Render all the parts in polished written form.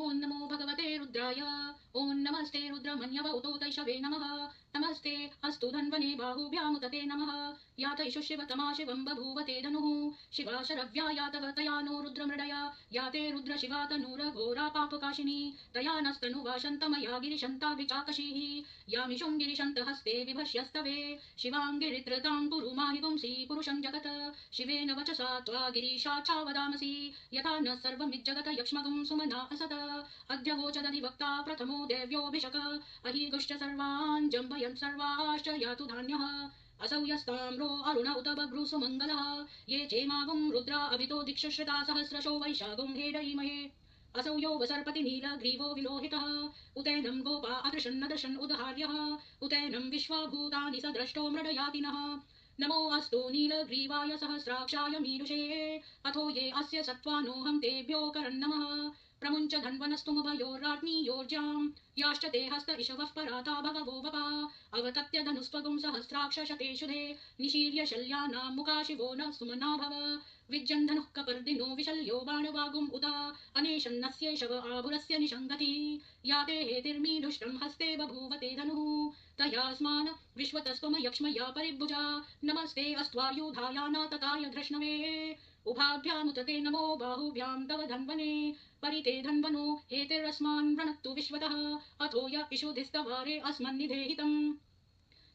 ओं नमो भगवते रुद्राय। ओं नमस्ते रुद्रमन्यव उतोतैषवे नमः। नमस्ते अस्तु धन्वने बाहुभ्यामुत ते नमः। यातैषु शिवतमा शिवं बभूव ते धनुः। शिवा शरव्या यातव तया नो रुद्रमृडया। याते रुद्र शिवा तनूरघोरा पापकाशिनी। तया नस्तनुवा शन्तमया गिरिशन्ताभिचाकशीः। यामिषुं गिरिशन्तहस्ते विभष्यस्तवे। शिवाङ्गिरित्रतां कुरु माहि पुंसि पुरुषं जगत्। शिवेन वचसा त्वा गिरीशाक्षा वदामसि। यथा न सर्वमिज्जगत यक्ष्मगं सुमना असत। अद्य वोचदधिवक्ता प्रथमो देव्योऽभिषक। अहिगुश्च सर्वान् जम्बयन् सर्वाश्च यातु धान्यः। असौ यस्ताम्रो अरुण उत बभ्रु सुमङ्गलः। ये चेमागुं रुद्रा अभितो दिक्षश्रिता सहस्रशो वैशागुं हेडयीमहे। असौ यो वसर्पति नीलग्रीवो विलोहितः। उतैनं गोपा अदृशन्न दृशन् उदहार्यः। उतैनं विश्वभूतानि स द्रष्टो मृडयातिनः। नमो अस्तु नीलग्रीवाय सहस्राक्षाय मीरुषे। अथो ये अस्य सत्त्वानोऽहं तेभ्यो करन्नमः। प्रमुञ्च धन्वनस्तुमभयोर्राज्ञीयोर्जाम्। याश्च ते हस्त इषवः पराता भगवो वपा। अवतत्य धनुस्त्वगुं सहस्राक्षशतेषुधे। निशीर्य शल्यानां मुखा शिवो न सुमना भव। विज्जन् धनुः कपर्दिनो विशल्यो बाणवागुम् उता। अनेशन्नस्य शव आभुरस्य निशङ्गति। याते हेतिर्मीदुष्टं हस्ते बभूवते धनुः। तयास्मान् विश्वतस्त्वम यक्ष्मया परिभुजा। नमस्ते अस्त्वायुधाया न तताय धृष्णवे। उभाभ्यामुत ते नमो बाहुभ्यां तव धन्वने। परिते धन्वनो हेतिरस्मान् वृणक्तु विश्वतः। अथो य इषुधिस्तवारे अस्मन्निधेहितम्।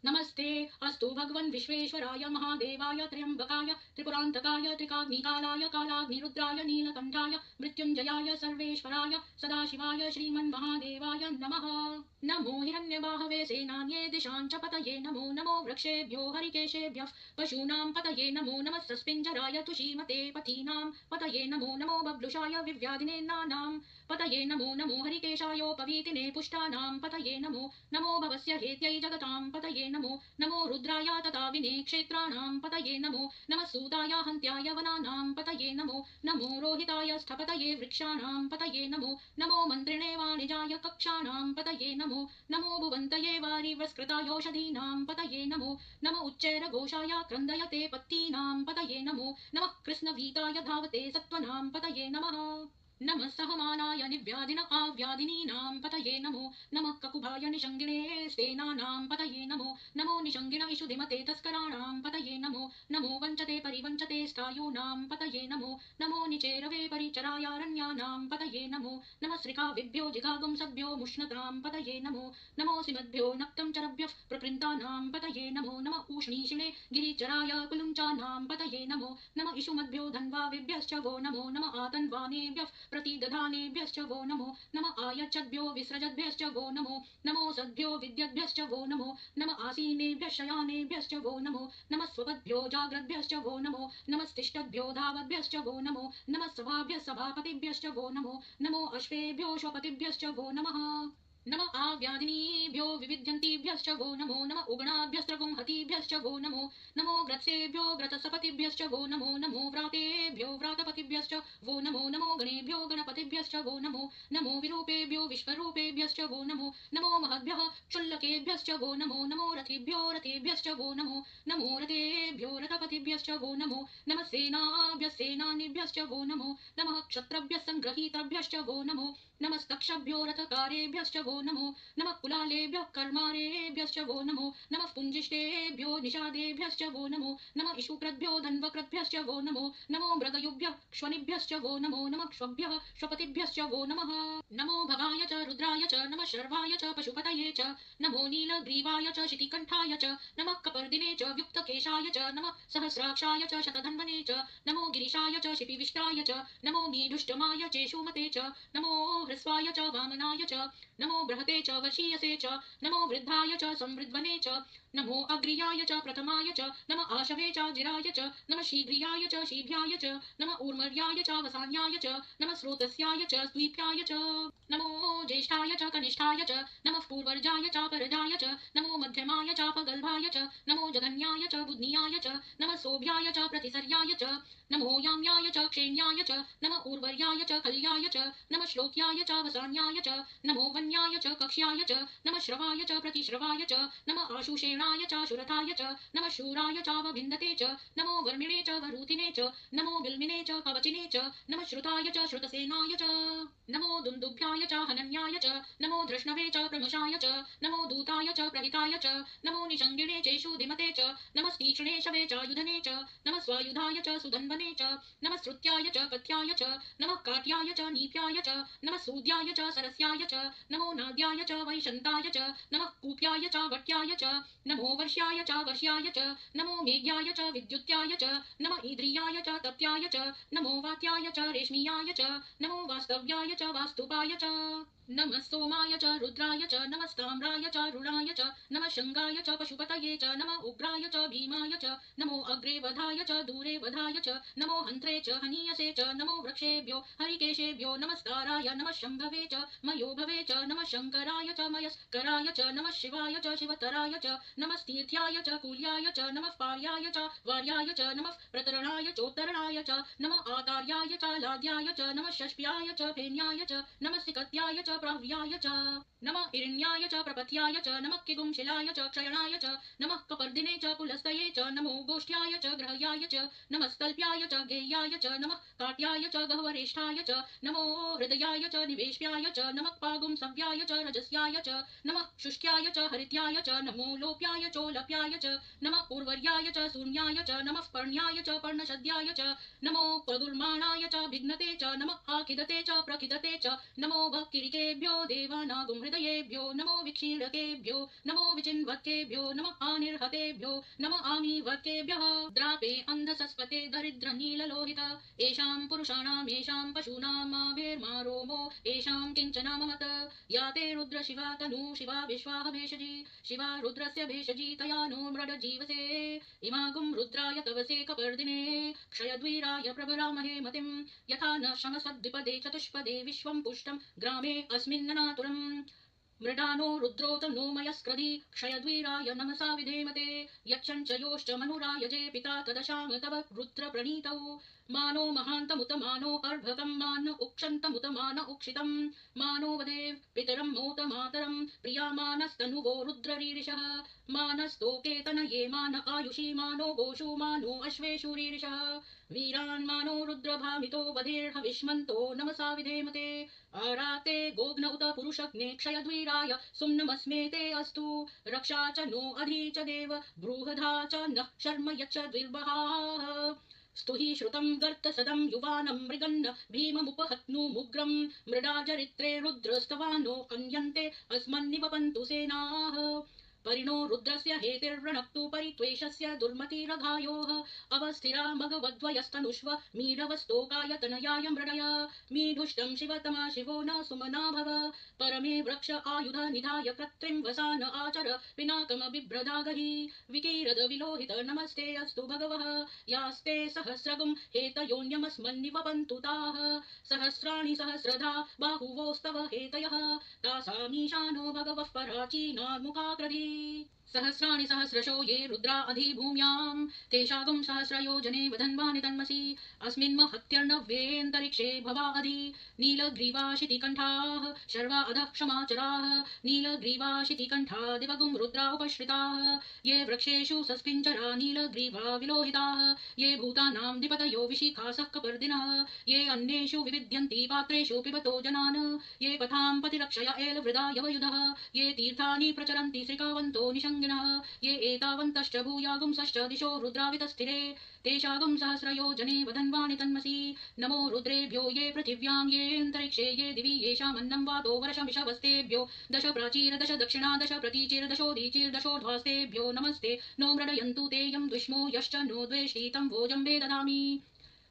नमस्ते अस्तु भगवन् विश्वेश्वराय महादेवाय त्र्यम्बकाय त्रिपुरान्तकाय त्रिकाग्निकालाय कालाग्निरुद्राय नीलकण्ठाय मृत्युञ्जयाय सर्वेश्वराय सदाशिवाय श्रीमन्महादेवाय नमः। नमो हिरण्यबाहवे सेनान्ये दिशां च पतये। नमो नमो वृक्षेभ्यो हरिकेशेभ्यः पशूनां पतये। नमो नमः सस्पिञ्जराय तुषीमते पथीनां पतये। नमो नमो बब्लुषाय विव्याधिनेन्नानां पतये। नमो नमो हरिकेशायोपवीतिने पुष्टानां पतये। नमो नमो भवस्य हेत्यै जगतां पतये। नमो नमो रुद्राय तताविने क्षेत्राणां पतये। नमो नमः सूताय हन्त्याय वनानां पतये। नमो नमो रोहिताय स्थपतये वृक्षाणां पतये। नमो नमो मन्त्रिणे वाणिजाय कक्षाणां पतये। नमो नमो भुवन्तये वारिवस्कृतायोषधीनां पतये। नमो नमो उच्चैरघोषाय क्रन्दयते पत्तीनां पतये। नमो नमः कृष्णवीताय धावते सत्त्वनां पतये नमः। नमः सहमानाय निव्याधिन आव्याधिनीनां पतये। नमो नमः ककुभाय निषङ्गिणे स्तेनानां पतये। नमो नमो निषङ्गिण इषुधिमते तस्कराणां पतये। नमो नमो वञ्चते परिवञ्चते स्थायूनां पतये। नमो नमो निचेरवे परिचरायारण्यानां पतये। नमो नमः श्रिकाविभ्यो जिगागुंसभ्यो मुष्णतां पतये। नमो नमो सिमद्भ्यो नक्तं चरभ्यः प्रपृन्तानां पतये। नमो नमः ऊष्णीषिणे गिरिचराय कुलुञ्चानां पतये। नमो नमः इषुमद्भ्यो धन्वाविभ्यश्च वो नमो नमः आतन्वानेभ्यः प्रतिदधानेभ्यश्च वो नमो नमः आयच्छद्भ्यो विसृजद्भ्यश्च वो नमो नमो सद्भ्यो विद्यद्भ्यश्च वो नमो नमः आसीनेभ्यः शयानेभ्यश्च वो नमो नमः स्वपद्भ्यो जाग्रद्भ्यश्च वो नमो नमस्तिष्ठद्भ्यो धावद्भ्यश्च वो नमो नमः सभाभ्यः सभापतिभ्यश्च वो नमो नमो अश्वेभ्यो श्वपतिभ्यश्च वो नमः नमः आव्याधिनीभ्यो विविध्यन्तीभ्यश्च वो नमो नमः उगणाभ्यस्त्रगुं हतीभ्यश्च वो नमो नमो व्रत्सेभ्यो व्रतसपतिभ्यश्च वो नमो नमो व्रातेभ्यो व्रातपतिभ्यश्च वो नमो नमो गणेभ्यो गणपतिभ्यश्च वो नमो नमो विरूपेभ्यो विश्वरूपेभ्यश्च वो नमो नमो महद्भ्यः क्षुल्लकेभ्यश्च वो नमो नमो रथेभ्यो रथेभ्यश्च वो नमो नमो रथेभ्यो रथपतिभ्यश्च वो नमो नमः सेनाभ्यः सेनानिभ्यश्च वो नमो नमः क्षत्रभ्यः सङ्ग्रहीतभ्यश्च वो नमो नमस्तक्षभ्यो रथकारेभ्यश्च वो नमो नमः कुलालेभ्यः कर्मारेभ्यश्च वो नमो नमः पुञ्जिष्टेभ्यो निषादेभ्यश्च वो नमो नमः इषुकृद्भ्यो धन्वकृद्भ्यश्च वो नमो नमो मृगयुभ्यः क्ष्वनिभ्यश्च वो नमो नमः क्ष्वभ्यः श्वपतिभ्यश्च वो नमः नमो भगाय च रुद्राय च नमः शर्वाय च पशुपतये च नमो नीलग्रीवाय च शितिकण्ठाय च नमः कपर्दिने च व्युक्तकेशाय च नमः सहस्राक्षाय च शतधन्वने च नमो गिरिशाय च शिपिविष्टाय च नमो मीढुष्टमाय चेषुमते च नमो ह्रस्वाय च वामनाय च नमो बृहते च वर्षीयसे च नमो वृद्धाय च संवृद्वने च नमो अग्रियाय च प्रथमाय च नमः आशवे च जिराय च नमः शीघ्रियाय च शीघ्राय च नमः ऊर्मर्याय च वसान्याय च नमः स्रोतस्याय च स्वीप्याय च नमो ज्येष्ठाय च कनिष्ठाय च नमः पूर्वर्जाय च परजाय च नमो मध्यमाय च पगल्भाय च नमो जगन्याय च बुध्नियाय च नमः सोभ्याय च प्रतिसर्याय च नमो याम्याय च क्षेण्याय च नमः ऊर्वर्याय च कल्याय च नमः श्लोक्याय च वसान्याय च नमो वन्याय च कक्ष्याय च नमः श्रवाय च प्रतिश्रवाय च नमः आशुषे क्षीणाय च शुरथाय च नमः शूराय चावभिन्दते च नमो वर्मिणे च वरूथिने च नमो बिल्मिने च कवचिने च नमः श्रुताय च श्रुतसेनाय च नमो दुन्दुभ्याय च हनन्याय च नमो धृष्णवे च प्रमुषाय च नमो दूताय च प्रहिताय च नमो निषङ्गिणे चेषुधिमते च नमस्तीक्ष्णे शवे चायुधने च नमः स्वायुधाय च सुधन्वने च नमः श्रुत्याय च पथ्याय च नमः काट्याय च नीप्याय च नमः सूद्याय च सरस्याय च नमो नाद्याय च वैशन्ताय च नमः कूप्याय च वट्याय च नमो वर्ष्याय च वश्याय च नमो मेघ्याय च विद्युत्याय च नमः ईद्रियाय च तप्याय च नमो वात्याय च रेश्मियाय च नमो वास्तव्याय च वास्तुपाय च नमः सोमाय च रुद्राय च नमस्ताम्राय च रुणाय च नमः शङ्गाय च पशुपतये च नमः उग्राय च भीमाय च नमो अग्रे वधाय च दूरे वधाय च नमो हन्त्रे च हनीयसे च नमो वृक्षेभ्यो हरिकेशेभ्यो नमस्काराय नमः शम्भवे च मयोभवे च नमः शङ्कराय च मयस्कराय च नमः शिवाय च शिवतराय च नमस्तीर्थ्याय च कूल्याय च नमः पार्याय च वार्याय च नमः प्रतरणाय चोत्तरणाय च नमः आकार्याय च लाद्याय च नमः षष्प्याय च फेन्याय च नमः सिकत्याय च प्रह्व्याय च नमः हिरण्याय च प्रपथ्याय च नमः किगुंशिलाय च क्षयणाय च नमः कपर्दिने च पुलस्तये च नमो गोष्ठ्याय च ग्रह्याय च नमस्तल्प्याय च गेह्याय च नमः काट्याय च गह्वरेष्ठाय च नमो हृदयाय च निवेश्याय च नमः पागुंसव्याय च रजस्याय च नमः शुष्क्याय च हरित्याय च नमो लोप्याय चोलप्याय च नमः उर्वर्याय च शून्याय च नमः पर्ण्याय च पर्णशद्याय च नमो प्रदुर्माणाय च भिघ्नते च नमः आखिदते च प्रखिदते च नमो भक्तिरिकेभ्यो देवानागुं हृदयेभ्यो नमो विक्षीणकेभ्यो नमो विचिन्वत्केभ्यो नमः आनिर्हतेभ्यो नमः आमीवत्केभ्यः द्रापे अन्धसस्पते दरिद्र नीललोहित येषां पुरुषाणां येषां पशूनां रोमो येषां किञ्चनाममत या ते रुद्र शिवा तनु शिवा विश्वाह भेषजी शिवा रुद्रस्य भेषजी तया नो मृड जीवसे इमागुं रुद्राय तवसे कपर्दिने क्षयद्वीराय प्रभरामहे मतिं यथा न शमसद्विपदे चतुष्पदे विश्वं पुष्टं ग्रामे अस्मिन्ननातुरम् मृडानो रुद्रोत नो मयस्क्रधि क्षयद्वीराय नमसा विधेमते यक्षञ्च मनुरायजे पिता तदशाम तव रुद्र प्रणीतौ मानो महान्तमुत मानो अर्भकं मान उक्षन्तमुत मान उक्षितं मानो वदेव पितरं मोत मातरं प्रियामानस्तनुवो रुद्ररीरिषः मानस्तोकेतनये मान आयुषी मानो गोषु मानो अश्वेषु रीरिषः वीरान् मानो रुद्रभामितो वधेर्ह विष्मन्तो नमसा विधेमते आराते गोग्न उत पुरुषग्ने क्षयद्वीराय सुम्नमस्मेते अस्तु रक्षा च नो अधि च देव बृहधा च नः शर्म यच्च द्विर्वहाः स्तुहि श्रुतं गर्तसदं युवानं मृगन्न भीममुपहत्नुमुग्रं मृडाचरित्रे रुद्रस्तवानो अन्यन्ते अस्मन्निवपन्तु सेनाः परिणो रुद्रस्य हेतिर्वृणक्तु परित्वेषस्य दुर्मतिरघायोः अवस्थिरा मघवद्वयस्तनुष्व मीढवस्तोकाय तनयाय मृडय मीढुष्टं शिवतमा शिवो न सुमना भव परमे वृक्ष आयुध निधाय कृत्रिं वसान आचर पिनाकमबिभ्रदागहि विकीरद विलोहित नमस्ते अस्तु भगवः यास्ते सहस्रगुं हेतयोन्यमस्मन्निवपन्तु ताः सहस्राणि सहस्रधा बाहुवोस्तव हेतयः तासामीशानो भगवः पराचीनार्मुखाकृधि सहस्राणि सहस्रशो ये रुद्रा अधिभूम्यां तेषागुं सहस्रयोजने वधन्वानि तन्मसि अस्मिन् महत्यर्णव्येऽन्तरिक्षे भवा अधि नीलग्रीवाशितिकण्ठाः शर्वा अधः क्षमाचराः नीलग्रीवाशितिकण्ठा दिवगुं रुद्रा उपश्रिताः ये वृक्षेषु सस्पिञ्जरा नीलग्रीवा विलोहिताः ये भूतानां दिपतयो विशिखासः कपर्दिनः ये अन्येषु विविध्यन्ति पात्रेषु पिबतो जनान् ये पथां पतिरक्षय एलवृदा यवयुधः ये तीर्थानि प्रचरन्ति श्रिकावन्तो निशङ्गिनः ये एतावन्तश्च भूयागुंसश्च दिशो रुद्रावितस्थिरे तेषागुं सहस्रयोजने वधन्वानि तन्मसि नमो रुद्रेभ्यो ये पृथिव्यां येऽन्तरिक्षे ये दिवि येषामन्नं वातो वर्षमिषवस्तेभ्यो दश प्राचीर दश दक्षिणा दश प्रतीचिर दशोदीचिर दशोध्वास्तेभ्यो नमस्ते नो मृडयन्तु तेयं द्विष्मो यश्च नो द्वेष्टि तं भोजम्बे ददामि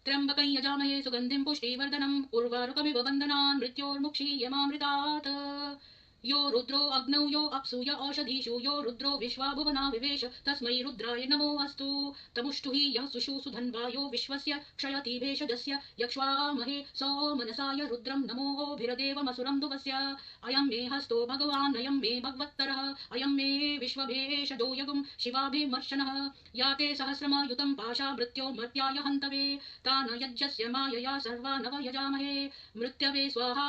त्र्यम्बकं यजामहे सुगन्धिं पुष्टिवर्धनम् उर्वारुकमिव बन्धनान् मृत्योर्मुक्षीयमामृतात् यो रुद्रो अग्नौ यो अप्सु य औषधीषु यो रुद्रो विश्वा भुवना विवेश तस्मै रुद्राय नमो अस्तु तमुष्टुहि यः सुषुषु धन्वा यो विश्वस्य क्षयति भेषजस्य यक्ष्वामहे सौमनसाय रुद्रं नमोभिरदेवमसुरं दुवस्य अयं मे हस्तो भगवान् अयं मे भगवत्तरः अयं मे विश्वभेषजो यगुं शिवाभिमर्शनः याते सहस्रमायुतं पाशा मृत्योर्मर्त्याय हन्तवे तान यज्ञस्य मायया सर्वा नव यजामहे मृत्यवे स्वाहा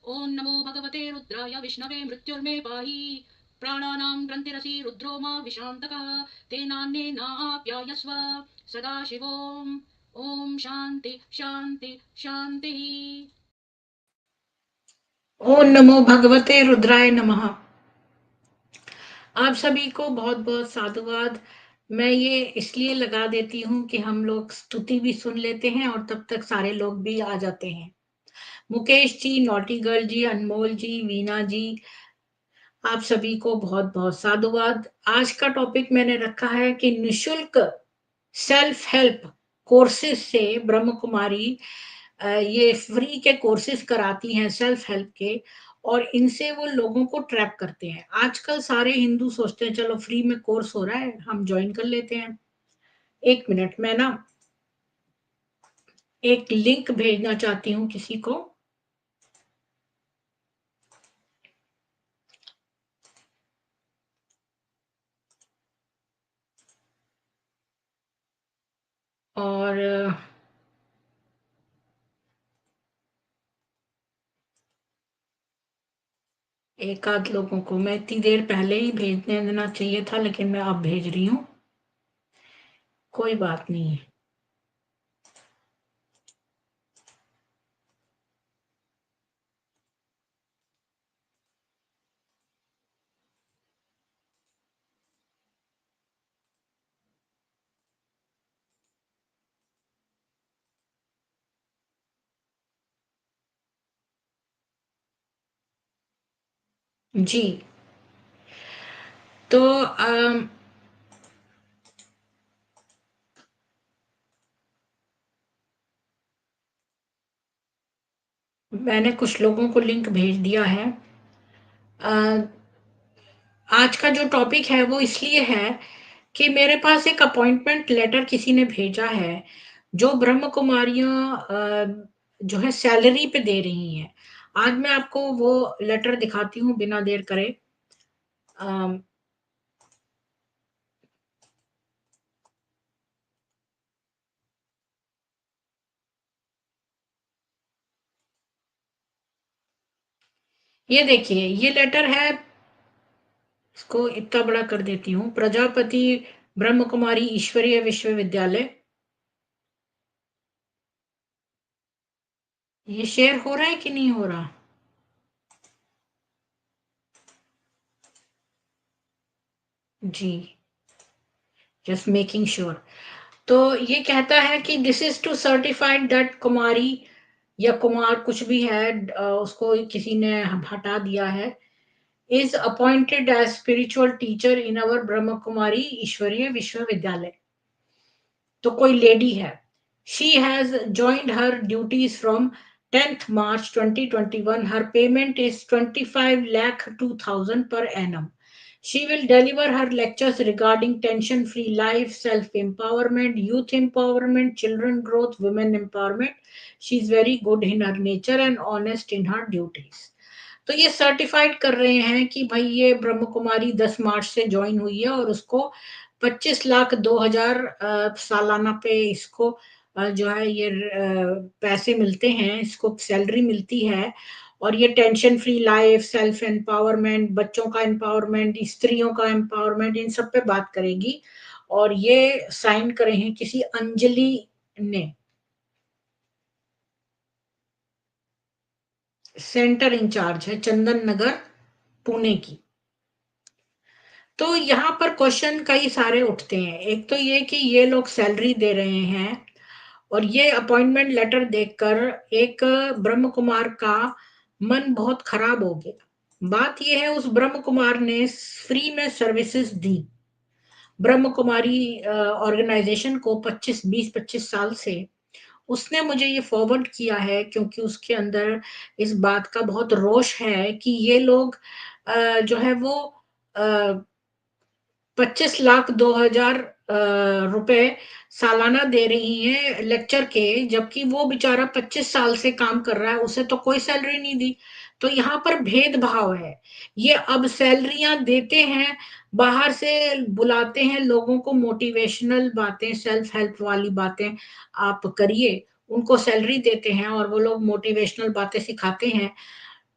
ॐ नमो भगवते रुद्राय विष्णवे मृत्युर्मे पाहि प्राणानां ग्रन्थिरसि रुद्रो मा विशान्तकः तेनान्येनाप्यायस्व सदाशिवोम् ॐ शान्ति शान्ति शान्तिः। ओम नमो भगवते रुद्राय नमः। आप सभी को बहुत बहुत साधुवाद। मैं ये इसलिए लगा देती हूँ कि हम लोग स्तुति भी सुन लेते हैं और तब तक सारे लोग भी आ जाते हैं। मुकेश जी, नॉटी गर्ल जी, अनमोल जी, वीना जी, आप सभी को बहुत बहुत साधुवाद। आज का टॉपिक मैंने रखा है कि निशुल्क सेल्फ हेल्प कोर्सेज से ब्रह्म कुमारी ये फ्री के कोर्सेज कराती हैं सेल्फ हेल्प के, और इनसे वो लोगों को ट्रैप करते हैं। आजकल सारे हिंदू सोचते हैं चलो फ्री में कोर्स हो रहा है हम ज्वाइन कर लेते हैं। एक मिनट, मैं ना एक लिंक भेजना चाहती हूँ किसी को। और एक आध लोगों को मैं इतनी देर पहले ही भेजने देना चाहिए था, लेकिन मैं अब भेज रही हूँ, कोई बात नहीं है। जी, तो मैंने कुछ लोगों को लिंक भेज दिया है। आज का जो टॉपिक है वो इसलिए है कि मेरे पास एक अपॉइंटमेंट लेटर किसी ने भेजा है, जो ब्रह्म कुमारियां जो है सैलरी पे दे रही हैं। आज मैं आपको वो लेटर दिखाती हूँ बिना देर करे। अम, ये देखिए, ये लेटर है, इसको इतना बड़ा कर देती हूँ। प्रजापति ब्रह्म कुमारी ईश्वरीय विश्वविद्यालय, ये शेयर हो रहा है कि नहीं हो रहा? जी, जस्ट मेकिंग श्योर। तो ये कहता है कि this is to certified that Kumari या कुमार कुछ भी है, उसको किसी ने हटा दिया है, is appointed as spiritual teacher in our Brahma Kumari Ishwariya Vishwavidyalaya. तो कोई लेडी है, she has joined her duties from 10th March 2021. Her payment is 25 lakh 2,000 per annum. She will deliver her lectures regarding tension free life, self empowerment, youth empowerment, children growth, women empowerment. She is very good in her nature and honest in her duties. तो ये certified कर रहे हैं कि भाई ये ब्रह्म कुमारी 10 मार्च से join हुई है और उसको 25,02,000 सालाना पे इसको जो है ये पैसे मिलते हैं, इसको सैलरी मिलती है। और ये tension free life, self empowerment, बच्चों का एम्पावरमेंट, स्त्रियों का एम्पावरमेंट, इन सब पे बात करेगी। और ये साइन करे हैं किसी अंजलि ने, सेंटर इंचार्ज है चंदन नगर पुणे की। तो यहाँ पर क्वेश्चन कई सारे उठते हैं। एक तो ये कि ये लोग सैलरी दे रहे हैं और ये अपॉइंटमेंट लेटर देखकर एक ब्रह्म कुमार का मन बहुत खराब हो गया। बात ये है, उस ब्रह्म कुमार ने फ्री में सर्विसेज दी ब्रह्म कुमारी ऑर्गेनाइजेशन को 25 साल से। उसने मुझे ये फॉरवर्ड किया है क्योंकि उसके अंदर इस बात का बहुत रोष है कि ये लोग जो है वो 25,02,000 रुपए सालाना दे रही हैं लेक्चर के, जबकि वो बेचारा 25 साल से काम कर रहा है, उसे तो कोई सैलरी नहीं दी। तो यहाँ पर भेदभाव है। ये अब सैलरियां देते हैं, बाहर से बुलाते हैं लोगों को, मोटिवेशनल बातें, सेल्फ हेल्प वाली बातें आप करिए, उनको सैलरी देते हैं और वो लोग मोटिवेशनल बातें सिखाते हैं।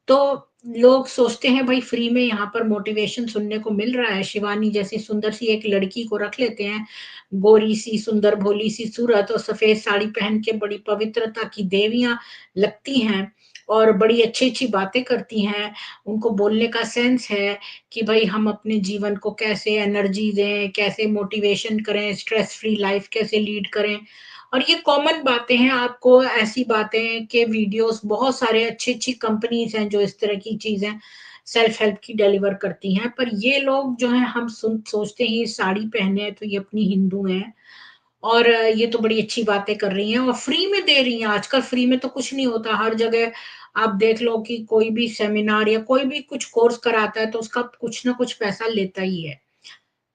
तो लोग सोचते हैं भाई फ्री में यहाँ पर मोटिवेशन सुनने को मिल रहा है, शिवानी जैसी सुंदर सी एक लड़की को रख लेते हैं, गोरी सी सुंदर भोली सी सूरत और सफेद साड़ी पहन के बड़ी पवित्रता की देवियां लगती हैं और बड़ी अच्छी अच्छी बातें करती हैं, उनको बोलने का सेंस है कि भाई हम अपने जीवन को कैसे एनर्जी दें, कैसे मोटिवेशन करें, स्ट्रेस फ्री लाइफ कैसे लीड करें। और ये कॉमन बातें हैं, आपको ऐसी बातें के वीडियोस बहुत सारे अच्छी अच्छी कंपनीज हैं जो इस तरह की चीजें सेल्फ हेल्प की डिलीवर करती हैं, पर ये लोग जो है हम सोचते हैं ये साड़ी पहने हैं तो ये अपनी हिंदू हैं और ये तो बड़ी अच्छी बातें कर रही हैं और फ्री में दे रही हैं। आजकल फ्री में तो कुछ नहीं होता, हर जगह आप देख लो कि कोई भी सेमिनार या कोई भी कुछ कोर्स कराता है तो उसका कुछ ना कुछ पैसा लेता ही है।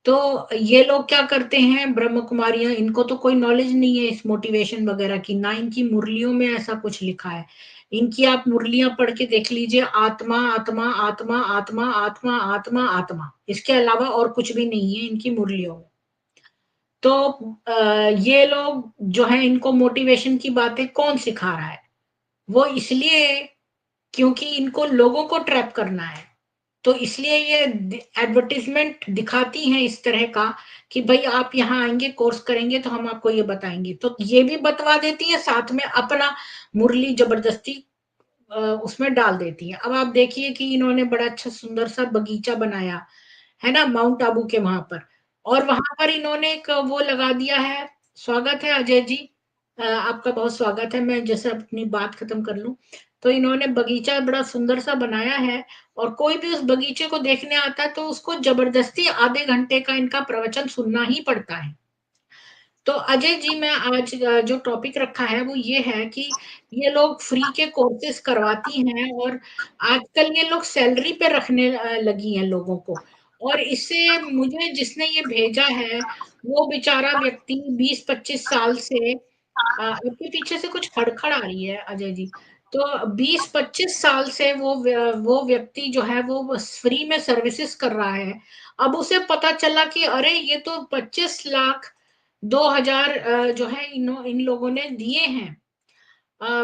तो ये लोग क्या करते हैं, ब्रह्म कुमारियां, इनको तो कोई नॉलेज नहीं है इस मोटिवेशन वगैरह की, ना इनकी मुरलियों में ऐसा कुछ लिखा है। इनकी आप मुरलियां पढ़ के देख लीजिए, आत्मा आत्मा आत्मा आत्मा आत्मा आत्मा आत्मा, इसके अलावा और कुछ भी नहीं है इनकी मुरलियों में। तो ये लोग जो है इनको मोटिवेशन की बातें कौन सिखा रहा है? वो इसलिए क्योंकि इनको लोगों को ट्रैप करना है, तो इसलिए ये एडवर्टीजमेंट दिखाती हैं इस तरह का कि भाई आप यहाँ आएंगे कोर्स करेंगे तो हम आपको ये बताएंगे, तो ये भी बतवा देती है साथ में अपना मुरली जबरदस्ती उसमें डाल देती है। अब आप देखिए कि इन्होंने बड़ा अच्छा सुंदर सा बगीचा बनाया है ना माउंट आबू के वहां पर, और वहां पर इन्होंने एक वो लगा दिया है। स्वागत है अजय जी, आपका बहुत स्वागत है। मैं जैसे अपनी बात खत्म कर लूं, तो इन्होंने बगीचा बड़ा सुंदर सा बनाया है और कोई भी उस बगीचे को देखने आता है तो उसको जबरदस्ती आधे घंटे का इनका प्रवचन सुनना ही पड़ता है। तो अजय जी, मैं आज जो टॉपिक रखा है वो ये है कि ये लोग फ्री के कोर्सेज करवाती हैं और आजकल ये लोग सैलरी पे रखने लगी हैं लोगों को। और इससे मुझे जिसने ये भेजा है वो बेचारा व्यक्ति 20-25 साल से आपके पीछे से कुछ खड़खड़ आ रही है अजय जी। तो 20-25 साल से वो व्यक्ति जो है वो फ्री में सर्विसेज कर रहा है। अब उसे पता चला कि अरे ये तो 25,02,000 जो है इन लोगों ने दिए हैं।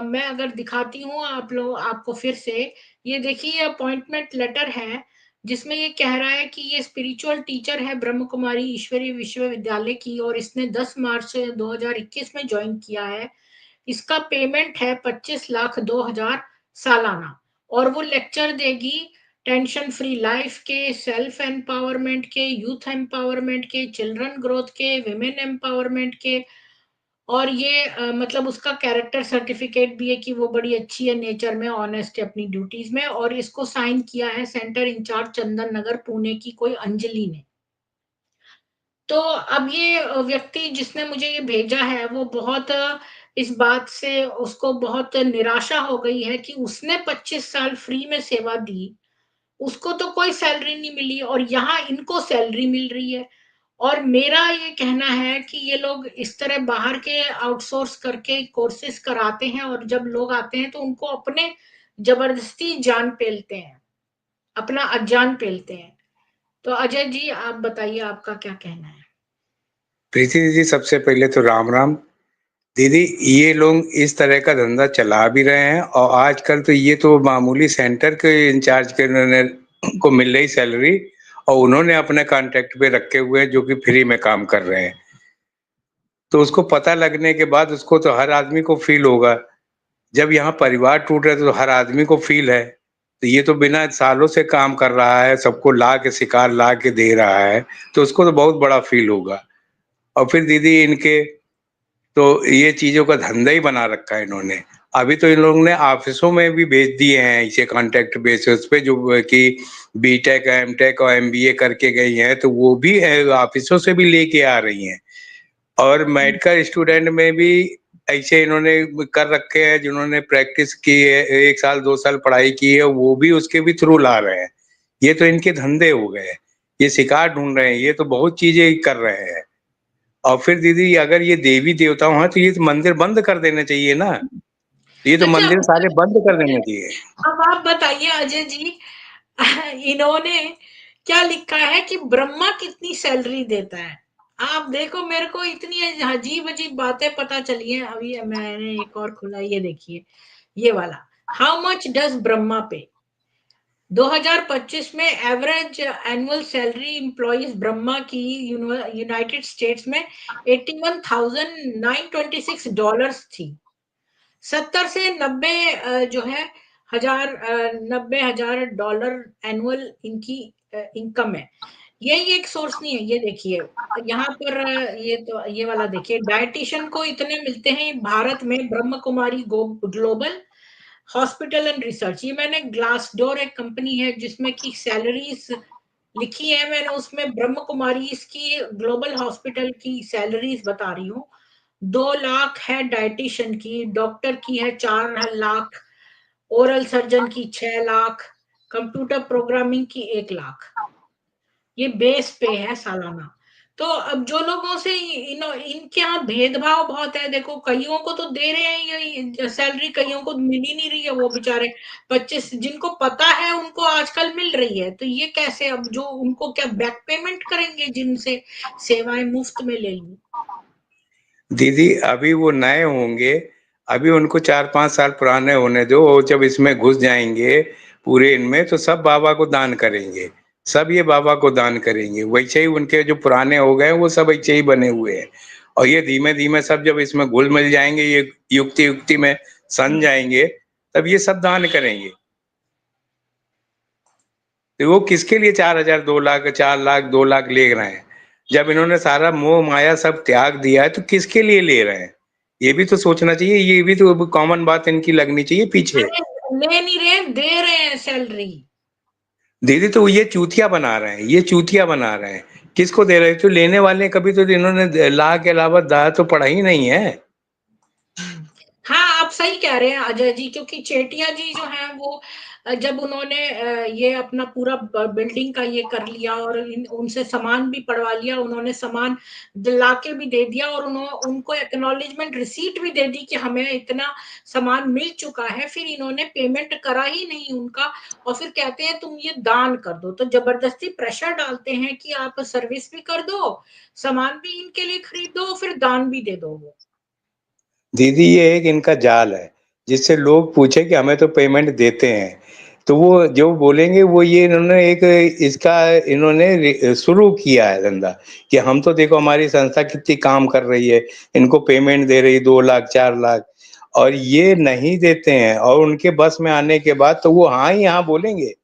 मैं अगर दिखाती हूँ आप लोग आपको फिर से, ये देखिए अपॉइंटमेंट लेटर है जिसमें ये कह रहा है कि ये स्पिरिचुअल टीचर है ब्रह्म कुमारी ईश्वरीय विश्वविद्यालय की और इसने 10 मार्च 2021 में ज्वाइन किया है। इसका पेमेंट है 25,02,000 सालाना, और वो लेक्चर देगी टेंशन फ्री लाइफ के, सेल्फ एम्पावरमेंट के, यूथ एम्पावरमेंट के, चिल्ड्रन ग्रोथ के, विमेन एम्पावरमेंट के। और ये मतलब उसका कैरेक्टर सर्टिफिकेट भी है कि वो बड़ी अच्छी है, नेचर में ऑनेस्ट है अपनी ड्यूटीज में, और इसको साइन किया है सेंटर इंचार्ज चंदन नगर पुणे की कोई अंजलि ने। तो अब ये व्यक्ति जिसने मुझे ये भेजा है वो बहुत इस बात से उसको बहुत निराशा हो गई है कि उसने 25 साल फ्री में सेवा दी, उसको तो कोई सैलरी नहीं मिली और यहाँ इनको सैलरी मिल रही है। और मेरा ये कहना है कि ये लोग इस तरह बाहर के आउटसोर्स करके कोर्सेज कराते हैं और जब लोग आते हैं तो उनको अपने जबरदस्ती जान पेलते हैं, अपना अज्ञान पेलते हैं। तो अजय जी आप बताइए आपका क्या कहना है? प्रीति दीदी, सबसे पहले तो राम राम। दीदी, ये लोग इस तरह का धंधा चला भी रहे हैं और आजकल तो ये तो मामूली सेंटर के इंचार्ज के को मिल रही सैलरी, और उन्होंने अपने कॉन्ट्रैक्ट पे रखे हुए हैं जो कि फ्री में काम कर रहे हैं। तो उसको पता लगने के बाद उसको तो हर आदमी को फील होगा। जब यहाँ परिवार टूट रहे तो हर आदमी को फील है। तो ये तो बिना सालों से काम कर रहा है, सबको ला के शिकार ला के दे रहा है, तो उसको तो बहुत बड़ा फील होगा। और फिर दीदी इनके तो ये चीजों का धंधा ही बना रखा है इन्होंने। अभी तो इन लोगों ने ऑफिसों में भी भेज दिए हैं इसे कॉन्ट्रैक्ट बेसिस पे, जो कि बीटेक एमटेक और एमबीए करके गई हैं तो वो भी ऑफिसों से भी लेके आ रही हैं। और मेडिकल स्टूडेंट में भी ऐसे इन्होंने कर रखे हैं, जिन्होंने प्रैक्टिस की है, 1 साल 2 साल पढ़ाई की है, वो भी उसके भी थ्रू ला रहे हैं। ये तो इनके धंधे हो गए, ये शिकार ढूंढ रहे हैं, ये तो बहुत चीजें कर रहे हैं। और फिर दीदी अगर ये देवी देवताओं हैं तो ये तो मंदिर बंद कर देना चाहिए ना, ये तो अच्छा, मंदिर सारे बंद कर देना चाहिए। अब आप बताइए अजय जी, इन्होंने क्या लिखा है कि ब्रह्मा कितनी सैलरी देता है? आप देखो, मेरे को इतनी अजीब अजीब बातें पता चली हैं। अभी मैंने एक और खुला, ये देखिए, ये वाला, हाउ मच डज ब्रह्मा पे। 2025 में average annual salary employees Brahma की यूनाइटेड स्टेट्स में $81,926 थी। 70 से 90 जो है $90,000 एनुअल इनकी इनकम है। यही एक सोर्स नहीं है। ये देखिए यहाँ पर ये तो ये वाला देखिए, डायटिशियन को इतने मिलते हैं भारत में, Brahma Kumari global hospital and research. ये मैंने ग्लासडोर एक कंपनी है जिसमें की सैलरीज लिखी है मैंने, उसमें ब्रह्म कुमारी इसकी ग्लोबल हॉस्पिटल की सैलरीज बता रही हूँ। 2 लाख है डायटिशियन की, डॉक्टर की है 4 लाख, ओरल सर्जन की 6 लाख, कंप्यूटर प्रोग्रामिंग की 1 लाख। ये बेस पे है सालाना। तो अब जो लोगों से इनके यहाँ भेदभाव बहुत है। देखो कईयों को तो दे रहे हैं ये सैलरी, कईयों को मिल ही नहीं रही है। वो बेचारे 25 जिनको पता है उनको आजकल मिल रही है, तो ये कैसे? अब जो उनको क्या बैक पेमेंट करेंगे जिनसे सेवाएं मुफ्त में लेंगी? दीदी अभी वो नए होंगे, अभी उनको 4-5 साल पुराने होने दो, और जब इसमें घुस जाएंगे पूरे इनमें तो सब बाबा को दान करेंगे, सब ये बाबा को दान करेंगे। वैसे ही उनके जो पुराने हो गए वो सब ऐसे ही बने हुए हैं, और ये धीमे धीमे सब जब इसमें घुल मिल जाएंगे, ये युक्ति युक्ति में सन जाएंगे, तब ये सब दान करेंगे। तो वो किसके लिए 4,000 2 लाख 4 लाख 2 लाख ले रहे हैं? जब इन्होंने सारा मोह माया सब त्याग दिया है तो किसके लिए ले रहे हैं? ये भी तो सोचना चाहिए, ये भी तो कॉमन बात इनकी लगनी चाहिए पीछे। अरे ले नहीं रहे, दे रहे हैं सैलरी। दीदी तो ये चूतिया बना रहे हैं, ये चूतिया बना रहे हैं। किसको दे रहे हैं? तो लेने वाले कभी तो इन्होंने ला के अलावा दा तो पढ़ा ही नहीं है। हाँ, आप सही कह रहे हैं अजय जी, क्योंकि चेटिया जी जो हैं वो जब उन्होंने ये अपना पूरा बिल्डिंग का ये कर लिया और उनसे सामान भी पड़वा लिया, उन्होंने सामान दिला के भी दे दिया और उनको एक्नॉलेजमेंट रिसीट भी दे दी कि हमें इतना सामान मिल चुका है, फिर इन्होंने पेमेंट करा ही नहीं उनका, और फिर कहते हैं तुम ये दान कर दो। तो जबरदस्ती प्रेशर डालते हैं कि आप सर्विस भी कर दो, सामान भी इनके लिए खरीद दो, फिर दान भी दे दो वो। दीदी ये एक इनका जाल है, जिससे लोग पूछे कि हमें तो पेमेंट देते हैं, तो वो जो बोलेंगे वो ये इन्होंने एक इसका इन्होंने शुरू किया है धंधा कि हम तो देखो हमारी संस्था कितनी काम कर रही है, इनको पेमेंट दे रही 2 लाख 4 लाख, और ये नहीं देते हैं। और उनके बस में आने के बाद तो वो हाँ ही हाँ बोलेंगे,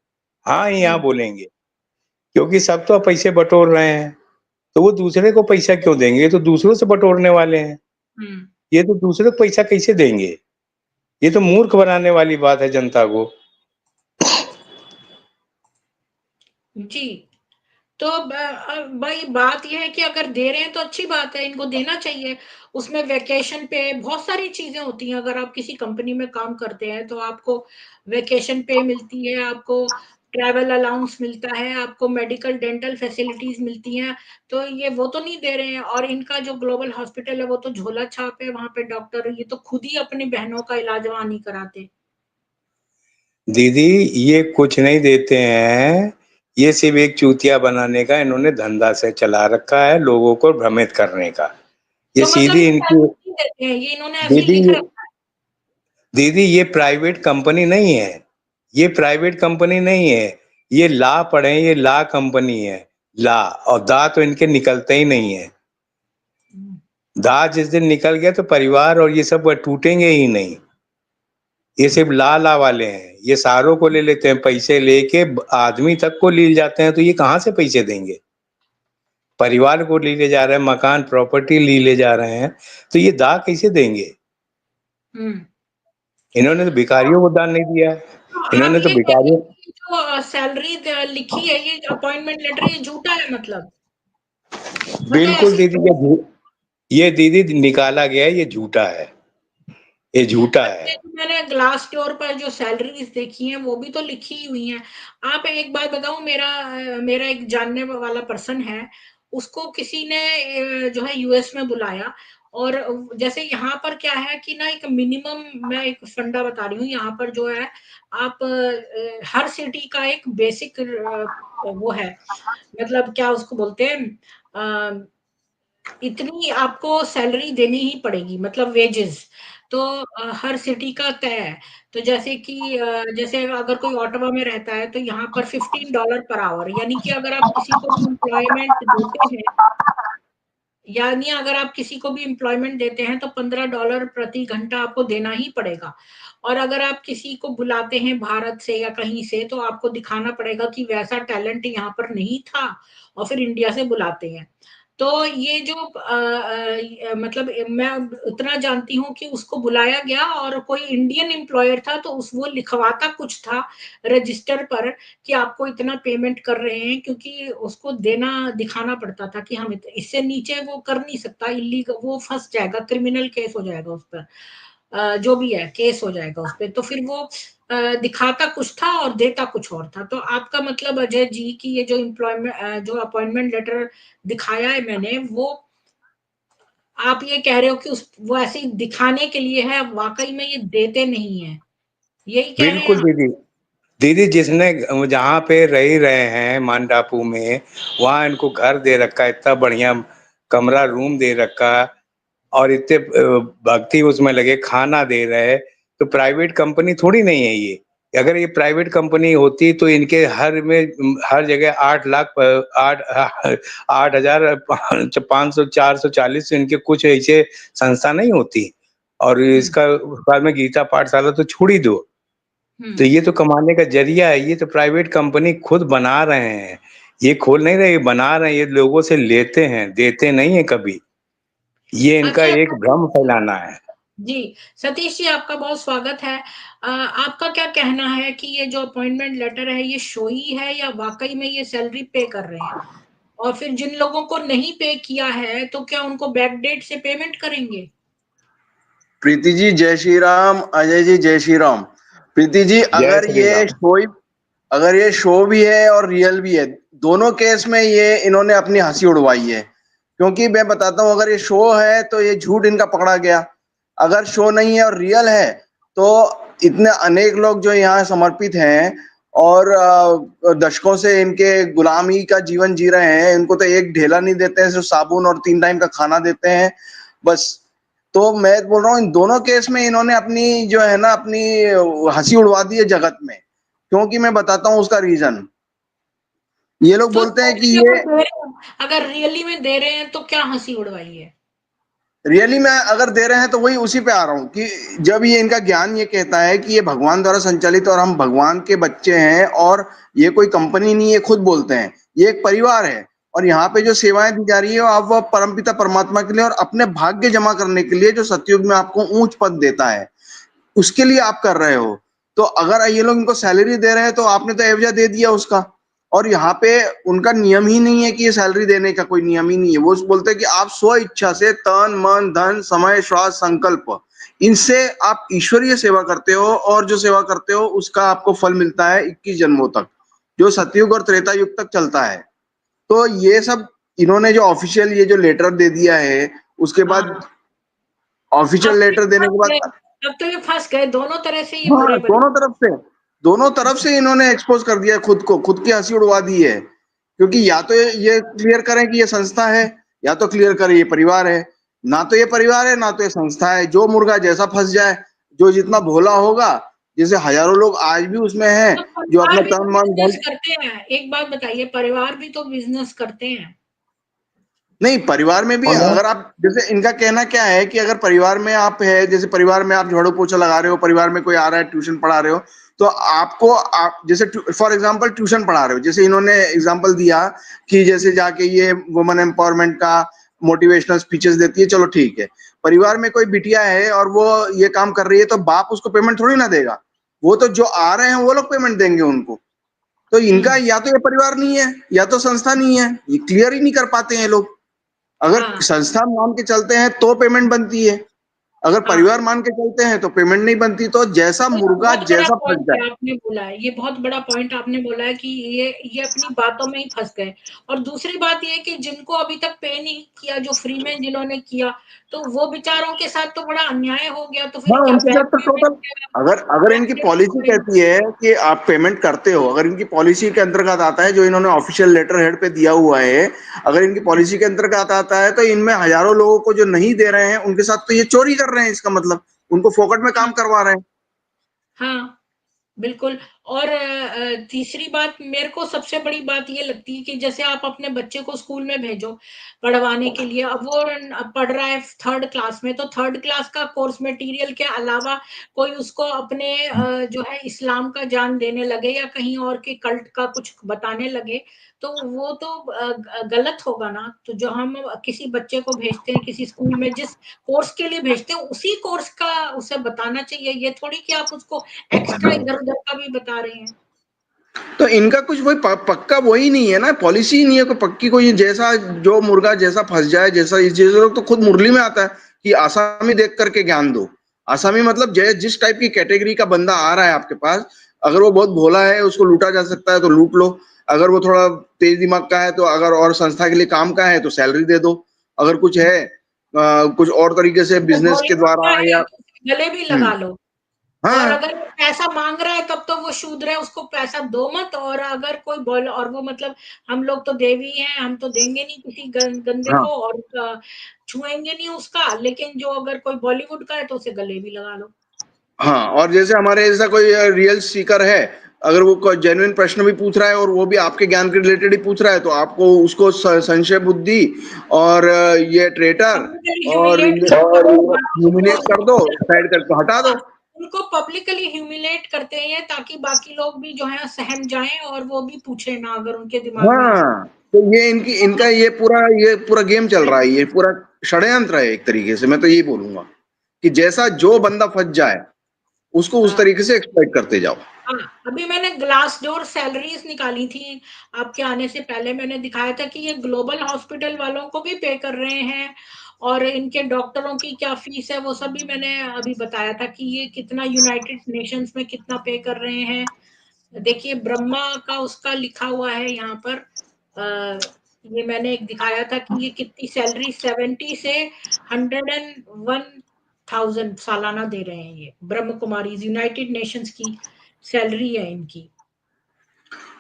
हाँ ही हाँ बोलेंगे, क्योंकि सब तो पैसे बटोर रहे हैं, तो वो दूसरे को पैसा क्यों देंगे? ये तो दूसरों से बटोरने वाले हैं, हम्म। ये तो दूसरे को पैसा कैसे देंगे? ये तो मूर्ख बनाने वाली बात है जनता को। जी। तो भाई बात यह है कि अगर दे रहे हैं तो अच्छी बात है, इनको देना चाहिए। उसमें वैकेशन पे बहुत सारी चीजें होती हैं। अगर आप किसी कंपनी में काम करते हैं तो आपको वैकेशन पे मिलती है, आपको ट्रैवल अलाउंस मिलता है, आपको मेडिकल डेंटल फैसिलिटीज मिलती हैं। तो ये वो तो नहीं दे रहे हैं। और इनका जो ग्लोबल हॉस्पिटल है वो तो झोला छाप है, वहां पे डॉक्टर ये तो खुद ही अपनी बहनों का इलाज वहां नहीं कराते। दीदी ये कुछ नहीं देते हैं, ये सिर्फ एक चूतिया बनाने का इन्होंने धंधा से चला रखा है, लोगों को भ्रमित करने का। ये तो मतलब सीधी ये इनकी नहीं देते हैं, ये इन्होंने ऐसे ही दीदी लिख रखा है। दीदी ये प्राइवेट कंपनी नहीं है, ये प्राइवेट कंपनी नहीं है, ये ला पढ़े, ये ला कंपनी है, ला। और दा तो इनके निकलते ही नहीं है। दा जिस दिन निकल गया तो परिवार और ये सब टूटेंगे ही नहीं। ये सिर्फ ला ला वाले हैं, ये सारों को ले लेते हैं, पैसे लेके आदमी तक को ले जाते हैं, तो ये कहाँ से पैसे देंगे? परिवार को ले जा रहे हैं, मकान प्रॉपर्टी ले जा रहे हैं, तो ये दाग कैसे देंगे? हम्म। इन्होंने तो भिखारियों को दान नहीं दिया, तो आप इन्होंने तो ये कह रहे भिखारियों। हैं कि जो सैलरी लिखी है, ये अपॉइंटमेंट लेटर, ये झूठा है मतलब बिल्कुल ऐसे। दीदी, ये दीदी निकाला गया है, ये झूठा है, ये झूठा है। अच्छा, जो मैंने ग्लास डोर पर जो सैलरीज देखी हैं वो भी तो लिखी हुई हैं। आप एक बात बताऊं, मेरा एक जानने वाला पर्सन है, उसको किसी ने जो है यूएस में बुलाया। और जैसे यहाँ पर क्या है कि ना, एक मिनिमम, मैं एक फंडा बता रही हूँ यहाँ पर जो है, आप हर सिटी का एक बेसिक वो है, मतलब क्या उसको बोलते हैं, इतनी आपको सैलरी देनी ही पड़ेगी, मतलब वेजेस तो हर सिटी का तय है। तो जैसे कि जैसे अगर कोई ऑटोवा में रहता है तो यहाँ पर $15 पर आवर, यानी कि अगर आप किसी को भी एम्प्लॉयमेंट देते हैं, यानी अगर आप किसी को भी एम्प्लॉयमेंट देते हैं तो $15 प्रति घंटा आपको देना ही पड़ेगा। और अगर आप किसी को बुलाते हैं भारत से या कहीं से, तो आपको दिखाना पड़ेगा कि वैसा टैलेंट यहाँ पर नहीं था, और फिर इंडिया से बुलाते हैं। तो ये जो मतलब मैं उतना जानती हूँ कि उसको बुलाया गया और कोई इंडियन एम्प्लॉयर था, तो उस वो लिखवाता कुछ था रजिस्टर पर कि आपको इतना पेमेंट कर रहे हैं, क्योंकि उसको देना दिखाना पड़ता था कि हम इससे नीचे वो कर नहीं सकता, इलीगल वो फंस जाएगा, क्रिमिनल केस हो जाएगा उस पर, जो भी है केस हो जाएगा उस पर। तो फिर वो दिखाता कुछ था और देता कुछ और था। तो आपका मतलब अजय जी की ये जो एम्प्लॉयमेंट जो अपॉइंटमेंट लेटर दिखाया है मैंने, वो आप ये कह रहे हो कि उस वो ऐसे ही दिखाने के लिए है, वाकई में ये देते नहीं है, यही कह रहे हैं बिल्कुल आप? दीदी। दीदी जिसने जहाँ पे रह रहे हैं मांडापू में, वहाँ इनको घर दे रखा है, इतना बढ़िया कमरा रूम दे रखा, और इतने भक्ति उसमें लगे, खाना दे रहे हैं। तो प्राइवेट कंपनी थोड़ी नहीं है ये। अगर ये प्राइवेट कंपनी होती तो इनके हर जगह 8 लाख 8,500 440 इनके कुछ ऐसे संस्था नहीं होती। और इसका बाद में गीता पाठशाला तो छोड़ ही दो। तो ये तो कमाने का जरिया है, ये तो प्राइवेट कंपनी खुद बना रहे हैं। ये खोल नहीं रहे, बना रहे हैं, ये लोगों से लेते हैं, देते नहीं है कभी। ये इनका अच्छा, एक भ्रम फैलाना है। जी सतीश जी, आपका बहुत स्वागत है। आपका क्या कहना है कि ये जो अपॉइंटमेंट लेटर है, ये शोई है या वाकई में ये सैलरी पे कर रहे हैं? और फिर जिन लोगों को नहीं पे किया है, तो क्या उनको बैक डेट से पेमेंट करेंगे? प्रीति जी जय श्री राम, अजय जी जय श्री राम। प्रीति जी जय श्री राम। अगर ये शो भी है और रियल भी है, दोनों केस में ये इन्होंने अपनी हंसी उड़वाई है। क्योंकि मैं बताता हूँ, अगर ये शो है तो ये झूठ इनका पकड़ा गया, अगर शो नहीं है और रियल है तो इतने अनेक लोग जो यहाँ समर्पित हैं और दशकों से इनके गुलामी का जीवन जी रहे हैं, इनको तो एक ढेला नहीं देते हैं, सिर्फ साबुन और 3 टाइम का खाना देते हैं बस। तो मैं बोल रहा हूँ, इन दोनों केस में इन्होंने अपनी जो है ना, अपनी हंसी उड़वा दी है जगत में। क्योंकि मैं बताता हूँ उसका रीजन। ये लोग तो बोलते हैं कि अगर रियली में दे रहे हैं तो क्या हंसी उड़वाई है? रियली में अगर दे रहे हैं तो वही उसी पे आ रहा हूँ कि जब ये इनका ज्ञान ये कहता है कि ये भगवान द्वारा संचालित और हम भगवान के बच्चे हैं, और ये कोई कंपनी नहीं है, खुद बोलते हैं ये एक परिवार है, और यहाँ पे जो सेवाएं दी जा रही है आप वो परमपिता परमात्मा के लिए और अपने भाग्य जमा करने के लिए, जो सतयुग में आपको ऊंच पद देता है, उसके लिए आप कर रहे हो। तो अगर ये लोग इनको सैलरी दे रहे हैं तो आपने तो एवजा दे दिया उसका। और यहाँ पे उनका नियम ही नहीं है कि ये सैलरी देने का कोई नियम ही नहीं है। वो बोलते हैं कि आप स्व इच्छा से तन मन धन समय श्वास संकल्प, इनसे आप ईश्वरीय सेवा करते हो, और जो सेवा करते हो उसका आपको फल मिलता है 21 जन्मों तक, जो सतयुग और त्रेता युग तक चलता है। तो ये सब इन्होंने जो ऑफिशियल ये जो लेटर दे दिया है, उसके बाद ऑफिशियल लेटर देने के बाद अब तो ये फंस गए, दोनों तरह से ये हाँ, बुरे बने। दोनों तरफ से इन्होंने एक्सपोज कर दिया है खुद को, खुद की हंसी उड़वा दी है। क्योंकि या तो ये क्लियर करें कि ये संस्था है, या तो क्लियर करें ये परिवार है। ना तो ये परिवार है, ना तो ये संस्था है। जो मुर्गा जैसा फंस जाए, जो जितना भोला होगा, जैसे हजारों लोग आज भी उसमें हैं तो जो परिवार अपना भी तो तन मन बिजनेस धन। करते हैं, एक बात बताइए, परिवार भी तो बिजनेस करते हैं। नहीं, परिवार में भी अगर आप, जैसे इनका कहना क्या है कि अगर परिवार में आप है, जैसे परिवार में आप झाड़ू पोछा लगा रहे हो, परिवार में कोई आ रहा है, ट्यूशन पढ़ा रहे हो, तो आपको आप जैसे फॉर एग्जांपल ट्यूशन पढ़ा रहे हो, जैसे इन्होंने एग्जांपल दिया कि जैसे जाके ये वुमेन एम्पावरमेंट का मोटिवेशनल स्पीचेस देती है, चलो ठीक है। परिवार में कोई बिटिया है और वो ये काम कर रही है, तो बाप उसको पेमेंट थोड़ी ना देगा, वो तो जो आ रहे हैं वो लोग पेमेंट देंगे उनको। तो इनका या तो ये परिवार नहीं है, या तो संस्था नहीं है, ये क्लियर ही नहीं कर पाते हैं लोग। अगर हाँ, संस्था मान के चलते हैं तो पेमेंट बनती है। अगर हाँ। परिवार मान के चलते हैं तो पेमेंट नहीं बनती, तो जैसा ये मुर्गा बहुत बड़ा जैसा फंस पॉइंट जाए। है आपने बोला है, ये बहुत बड़ा पॉइंट आपने बोला है कि ये अपनी बातों में ही फंस गए। और दूसरी बात ये है कि जिनको अभी तक पे नहीं किया, जो फ्री में जिन्होंने किया, तो वो बेचारों के साथ तो बड़ा अन्याय हो गया। तो फिर हाँ, क्या उनके साथ बैंक तो टोटल, अगर इनकी पॉलिसी कहती है कि आप पेमेंट करते हो, अगर इनकी पॉलिसी के अंतर्गत आता है जो इन्होंने ऑफिशियल लेटर हेड पे दिया हुआ है, अगर इनकी पॉलिसी के अंतर्गत आता है, तो इनमें हजारों लोगों को जो नहीं दे रहे हैं उनके साथ तो ये चोरी कर रहे हैं, इसका मतलब उनको फोकट में काम करवा रहे हैं। हाँ, बिल्कुल। और तीसरी बात, मेरे को सबसे बड़ी बात ये लगती है कि जैसे आप अपने बच्चे को स्कूल में भेजो पढ़वाने के लिए, अब वो पढ़ रहा है 3rd क्लास में, तो 3rd क्लास का कोर्स मटेरियल के अलावा कोई उसको अपने जो है इस्लाम का ज्ञान देने लगे या कहीं और के कल्ट का कुछ बताने लगे, तो वो तो गलत होगा ना। तो जो हम किसी बच्चे को भेजते हैं किसी स्कूल में, जिस कोर्स के लिए भेजते हैं उसी कोर्स का उसे बताना चाहिए। ये थोड़ी कि आप उसको एक्स्ट्रा इधर-उधर का भी बता रहे हैं। तो इनका कुछ वही पक्का वही नहीं है ना, पॉलिसी ही नहीं है कोई पक्की, कोई जैसा जो मुर्गा जैसा फंस जाए, जैसा इस जैसे लोग तो खुद मुरली में आता है कि आसामी देख करके ज्ञान दो। आसामी मतलब जिस टाइप की कैटेगरी का बंदा आ रहा है आपके पास, अगर वो बहुत भोला है, उसको लूटा जा सकता है तो लूट लो, अगर वो थोड़ा तेज दिमाग का है तो, अगर और संस्था के लिए काम का है तो सैलरी दे दो, अगर कुछ है कुछ और तरीके से अगर बिजनेस के बॉलीवुड का द्वारा है या तो उसके गले भी लगा हम्म, लो। और हाँ अगर वो पैसा मांग रहा है तब तो वो शूद्र है, उसको पैसा दो मत। और अगर कोई बोल, और वो मतलब हम लोग तो देवी हैं, हम तो देंगे नहीं किसी गंदे हाँ को, और छुएंगे नहीं उसका। लेकिन जो अगर कोई बॉलीवुड का है तो उसे गले भी लगा लो। हाँ, और जैसे हमारे जैसा कोई रियल सीकर है, अगर वो कोई जेन्युइन प्रश्न भी पूछ रहा है और वो भी आपके ज्ञान के रिलेटेड ही पूछ रहा है, तो आपको उसको संशय बुद्धि और ये ट्रेटर पब्लिकली और ह्यूमिलेट ह्यूमिलेट कर दो, साइड करके हटा दो। उनको पब्लिकली ह्यूमिलेट करते हैं ताकि बाकी लोग भी जो है सहम जाएं और वो भी पूछे ना, अगर उनके दिमाग में ऐसा। हाँ, तो ये इनका ये पूरा गेम चल रहा है, ये पूरा षड्यंत्र है एक तरीके से। मैं तो यही बोलूंगा कि जैसा जो बंदा फंस जाए उसको उस हाँ, तरीके से एक्सप्लॉइट करते जाओ। हाँ, अभी मैंने ग्लास डोर सैलरीज निकाली थी आपके आने से पहले। मैंने दिखाया था कि ये ग्लोबल हॉस्पिटल वालों को भी पे कर रहे हैं, और इनके डॉक्टरों की क्या फीस है वो सब भी मैंने अभी बताया था कि ये कितना यूनाइटेड नेशंस में कितना पे कर रहे हैं। देखिए ब्रह्मा का उसका लिखा हुआ है यहाँ पर। ये मैंने एक दिखाया था कि ये कितनी सैलरी 70 से 101,000 सालाना दे रहे हैं ये ब्रह्म कुमारी, यूनाइटेड नेशंस की सैलरी है इनकी।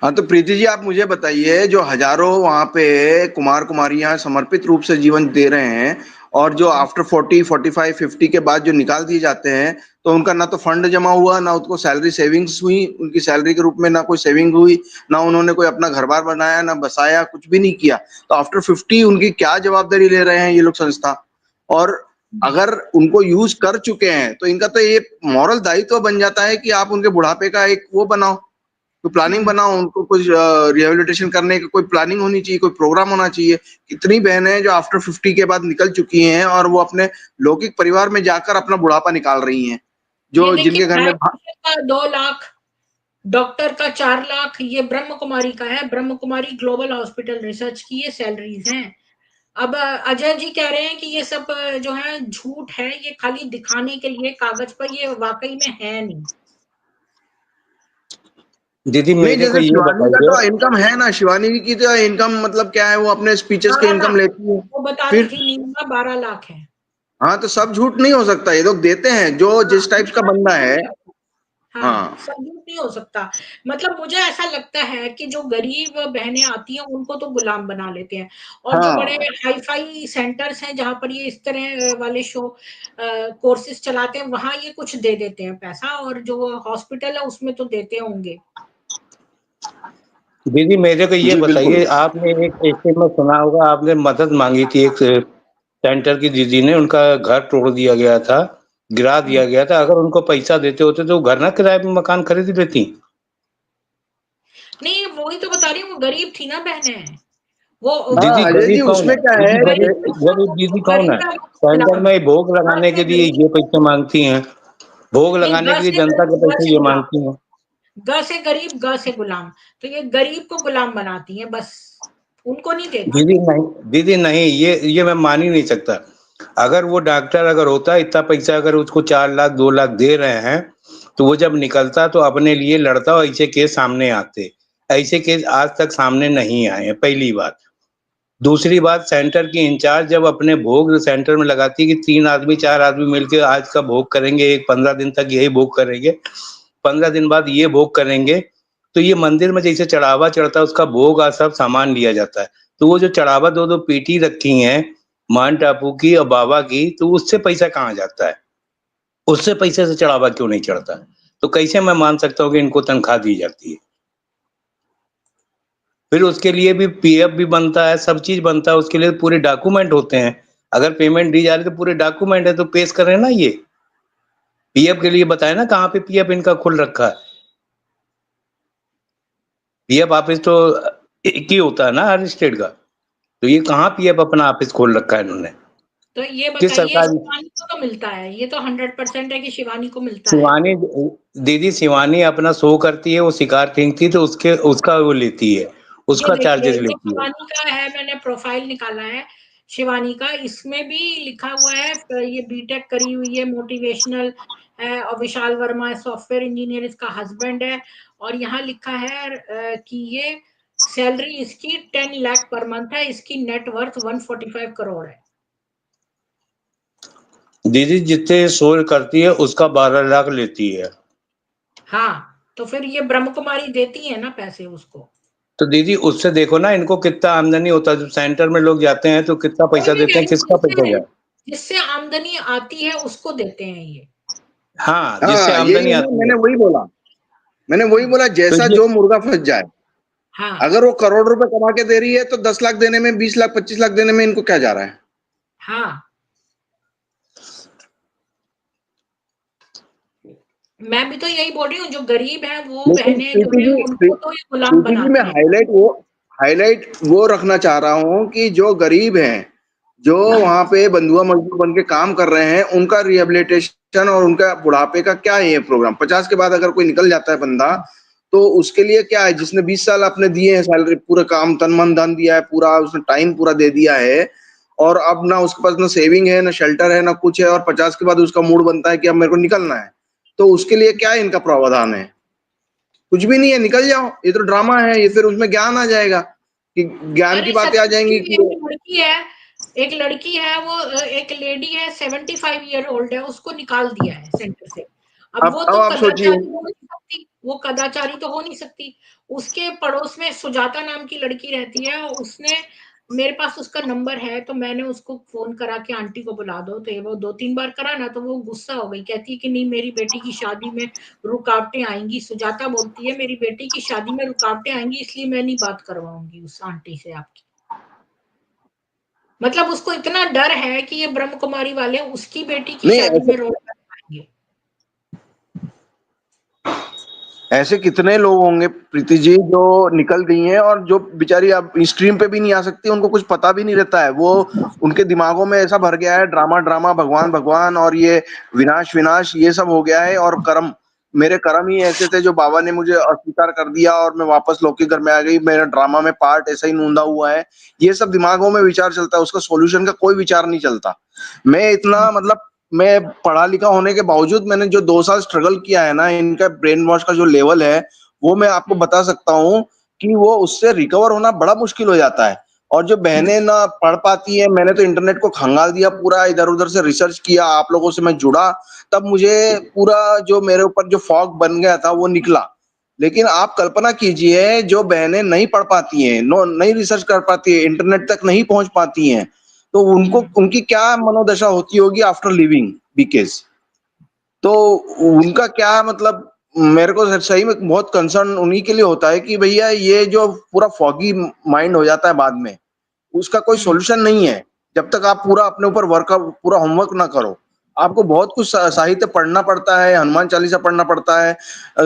हाँ, तो प्रीति जी आप मुझे बताइए, जो हजारों वहां पे कुमार कुमारियां समर्पित रूप से जीवन दे रहे हैं, और जो आफ्टर 40 45 50 के बाद जो निकाल दिए जाते हैं, तो उनका ना तो फंड जमा हुआ, ना उनको सैलरी सेविंग्स हुई, उनकी सैलरी के रूप में ना कोई सेविंग हुई, ना उन्होंने कोई अपना घर बार बनाया, ना बसाया, कुछ भी नहीं किया। तो आफ्टर 50 उनकी क्या जवाबदारी ले रहे हैं ये लोग संस्था? और अगर उनको यूज कर चुके हैं तो इनका तो ये मॉरल दायित्व बन जाता है कि आप उनके बुढ़ापे का एक वो बनाओ, कोई प्लानिंग बनाओ, उनको कुछ रिहेबिलिटेशन करने की कोई प्लानिंग होनी चाहिए, कोई प्रोग्राम होना चाहिए। कितनी बहनें हैं जो आफ्टर 50 के बाद निकल चुकी हैं और वो अपने लौकिक परिवार में जाकर अपना बुढ़ापा निकाल रही हैं, ये जो देखिए जिनके घर में डायबिटीज का 2 लाख, डॉक्टर का 4 लाख, ये ब्रह्म कुमारी का है। Brahma Kumari global hospital research की ये सैलरीज हैं। अब अजय जी कह रहे हैं कि ये सब जो है झूठ है, ये खाली दिखाने के लिए कागज पर, ये वाकई में है नहीं। दीदी नहीं, मेरे को जैसे ये शिवानी का बताइए। तो इनकम है ना, शिवानी की तो इनकम मतलब क्या है, वो अपने स्पीचेस के 12 इनकम लाख लेती है। वो बता रही फिर थी, नीलिमा 12 लाख है। हाँ, तो सब झूठ नहीं हो सकता, ये लोग देते हैं जो हाँ, जिस टाइप का बंदा है। हाँ, हाँ सब झूठ नहीं हो सकता। मतलब मुझे ऐसा लगता है कि जो गरीब बहनें आती हैं उनको तो गुलाम बना लेते हैं, और जो बड़े हाँ, हाई फाई सेंटर्स हैं जहां पर ये इस तरह वाले शो कोर्सेज चलाते हैं, वहां ये कुछ दे देते हैं पैसा, और जो हॉस्पिटल है उसमें तो देते होंगे। दीदी मेरे को ये जी बिल्कुल। बताइए, आपने एक केस में सुना होगा, आपने मदद मांगी थी एक सेंटर की दीदी ने, उनका घर तोड़ दिया गया था, गिरा दिया गया था। अगर उनको पैसा देते होते तो वो घर ना किराए पे मकान खरीद लेती। नहीं, वही तो बता रही हूँ, वो गरीब थी ना बहनें, वो हाँ दीदी अजय जी, गरीब कौन है? उसमें क्या है दीदी कि गरीब, गरीब दीदी कौन है? गरीब है वो तो सेंटर गुलाम है। में भोग ग लगाने से के लिए गरीब, ये पैसे मांगती हैं, भोग नहीं, लगाने ग के लिए से जनता के गरीब, ग पैसे से ये गुलाम, मांगती हैं। ग से गरीब, ग से गुलाम। तो ये गरीब को गुलाम बनाती हैं बस, उनको नहीं देती। दीदी नहीं, दीदी नहीं, ये मैं मान ही नहीं सकता। अगर वो डॉक्टर अगर होता इतना पैसा अगर उसको 4 लाख 2 लाख दे रहे हैं तो वो जब निकलता तो अपने लिए लड़ता और ऐसे केस सामने आते। ऐसे केस आज तक सामने नहीं आए हैं, पहली बात। दूसरी बात, सेंटर की इंचार्ज जब अपने भोग सेंटर में लगाती है कि 3 आदमी 4 आदमी मिलके आज का भोग करेंगे, एक 15 दिन तक यही भोग करेंगे, 15 दिन बाद ये भोग करेंगे, तो ये मंदिर में जैसे चढ़ावा चढ़ता है उसका भोग और सब सामान लिया जाता है। तो वो जो चढ़ावा 2-2 पेटी रखी हैं मान टापू की और बाबा की, तो उससे पैसा कहाँ जाता है? उससे पैसे से चढ़ावा क्यों नहीं चढ़ता? तो कैसे मैं मान सकता हूँ कि इनको तनख्वाह दी जाती है? फिर उसके लिए भी पीएफ भी बनता है, सब चीज़ बनता है, उसके लिए पूरे डॉक्यूमेंट होते हैं। अगर पेमेंट दी जा रही है तो पूरे डॉक्यूमेंट है तो पेश करें ना ये। पीएफ के लिए बताएँ ना कहाँ पे पीएफ इनका खुल रखा है। पीएफ ऑफिस तो एक ही होता है ना हर स्टेट का। तो ये कहाँ पीएफ अपना ऑफिस खोल रखा है इन्होंने? तो ये किस बताइए, सरकारी शिवानी को तो मिलता है, ये तो 100% है कि शिवानी को मिलता है। शिवानी दीदी शिवानी अपना शो करती है, वो शिकार खींचती तो उसका वो लेती है, ये उसका देखिए, चार्जेस ये लेती है। शिवानी का है, मैंने प्रोफाइल निकाला है शिवानी का, इसमें भी लिखा हुआ है ये बीटेक करी हुई है, मोटिवेशनल है, और विशाल वर्मा सॉफ्टवेयर इंजीनियर इसका हस्बैंड है, और यहाँ लिखा है कि ये सैलरी इसकी 10 लाख पर मंथ है, इसकी नेटवर्थ 145 करोड़ है। दीदी जितने शो करती है उसका 12 लाख लेती है। हाँ, तो फिर ये ब्रह्म कुमारी देती है ना पैसे उसको। तो दीदी उससे देखो ना इनको कितना आमदनी होता है, जब सेंटर में लोग जाते हैं तो कितना पैसा वही मैं देते कह हैं, रही किसका हूँ, पैसा जाए? जिससे आमदनी आती है उसको देते हैं ये। हाँ, जिससे हाँ, यही आमदनी है ना, आती मैंने है। वही बोला तो जैसा ये जो मुर्गा फंस जाए। हाँ अगर वो करोड़ रुपए कमा के दे रही है तो 10 लाख देने में, 20 लाख 25 लाख देने में इनको क्या जा रहा है? हाँ, मैं भी तो यही बोल रही हूँ, जो गरीब है वो लेकिन बहनें जो है उनको तो ये गुलाम प्रीति जी मैं बनाती है। हाईलाइट वो रखना चाह रहा हूँ कि जो गरीब हैं, जो वहां पे बंधुआ मजदूर बन के काम कर रहे हैं, उनका रिहेबिलिटेशन और उनका बुढ़ापे का क्या है ये प्रोग्राम? 50 के बाद अगर कोई निकल जाता है बंदा, तो उसके लिए क्या है? जिसने 20 साल अपने दिए हैं सैलरी, पूरा काम तन मन धन दिया है, पूरा उसने टाइम पूरा दे दिया है, और अब ना उसके पास ना सेविंग है, ना शेल्टर है, ना कुछ है, और 50 के बाद उसका मूड बनता है कि अब मेरे को निकलना है, तो उसके लिए क्या इनका प्रावधान है? कुछ भी नहीं है, निकल जाओ, ये तो ड्रामा है। ये फिर उसमें ज्ञान आ जाएगा कि ज्ञान की अरे बातें आ सतीश जाएंगी जी, कि एक लड़की है, वो एक लेडी है 75 ईयर ओल्ड है, उसको निकाल दिया है सेंटर से। अब वो अब तो आप सोचिए। कदाचारी हो नहीं सकती, वो कदाचारी तो हो नहीं सकती। उसके पड़ोस में सुजाता नाम की लड़की रहती है, उसने मेरे पास उसका नंबर है, तो मैंने उसको फोन करा कि आंटी को बुला दो, तो ये वो 2-3 बार करा ना, तो वो गुस्सा हो गई, कहती है कि नहीं, मेरी बेटी की शादी में रुकावटें आएंगी। सुजाता बोलती है मेरी बेटी की शादी में रुकावटें आएंगी, इसलिए मैं नहीं बात करवाऊंगी उस आंटी से आपकी। मतलब उसको इतना डर है कि ये ब्रह्म कुमारी वाले उसकी बेटी की नहीं, शादी में रोक पाएंगे। ऐसे कितने लोग होंगे प्रीति जी जो निकल गई हैं, और जो बेचारी अब स्ट्रीम पे भी नहीं आ सकती, उनको कुछ पता भी नहीं रहता है। वो उनके दिमागों में ऐसा भर गया है, ड्रामा ड्रामा, भगवान भगवान, और ये विनाश विनाश, ये सब हो गया है। और कर्म, मेरे कर्म ही ऐसे थे जो बाबा ने मुझे अस्वीकार कर दिया और मैं वापस लौकिक घर में आ गई, मेरा ड्रामा में पार्ट ऐसा ही नूंदा हुआ है। ये सब दिमागों में विचार चलता है, उसका सोल्यूशन का कोई विचार नहीं चलता। मैं इतना मतलब, मैं पढ़ा लिखा होने के बावजूद मैंने जो 2 साल स्ट्रगल किया है ना, इनका ब्रेन वॉश का जो लेवल है, वो मैं आपको बता सकता हूँ कि वो उससे रिकवर होना बड़ा मुश्किल हो जाता है। और जो बहनें ना पढ़ पाती हैं, मैंने तो इंटरनेट को खंगाल दिया पूरा, इधर उधर से रिसर्च किया, आप लोगों से मैं जुड़ा, तब मुझे पूरा जो मेरे ऊपर जो फॉग बन गया था वो निकला। लेकिन आप कल्पना कीजिए, जो बहनें नहीं पढ़ पाती हैं, नहीं रिसर्च कर पाती है, इंटरनेट तक नहीं पहुंच पाती हैं, तो उनको उनकी क्या मनोदशा होती होगी आफ्टर लिविंग बीकेस। तो उनका क्या मतलब, मेरे को सही में बहुत कंसर्न उन्हीं के लिए होता है कि भैया ये जो पूरा फॉगी माइंड हो जाता है बाद में, उसका कोई सॉल्यूशन नहीं है जब तक आप पूरा अपने ऊपर वर्क पूरा होमवर्क ना करो। आपको बहुत कुछ साहित्य पढ़ना पड़ता है, हनुमान चालीसा पढ़ना पड़ता है,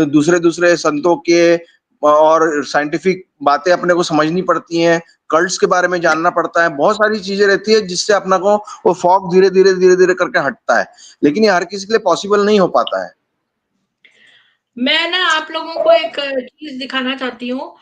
दूसरे दूसरे संतों के और साइंटिफिक बातें अपने को समझनी पड़ती हैं, कल्ट्स के बारे में जानना पड़ता है, बहुत सारी चीजें रहती है जिससे अपना को वो फॉग धीरे धीरे धीरे करके हटता है। लेकिन ये हर किसी के लिए पॉसिबल नहीं हो पाता है। मैं ना आप लोगों को एक चीज दिखाना चाहती हूँ।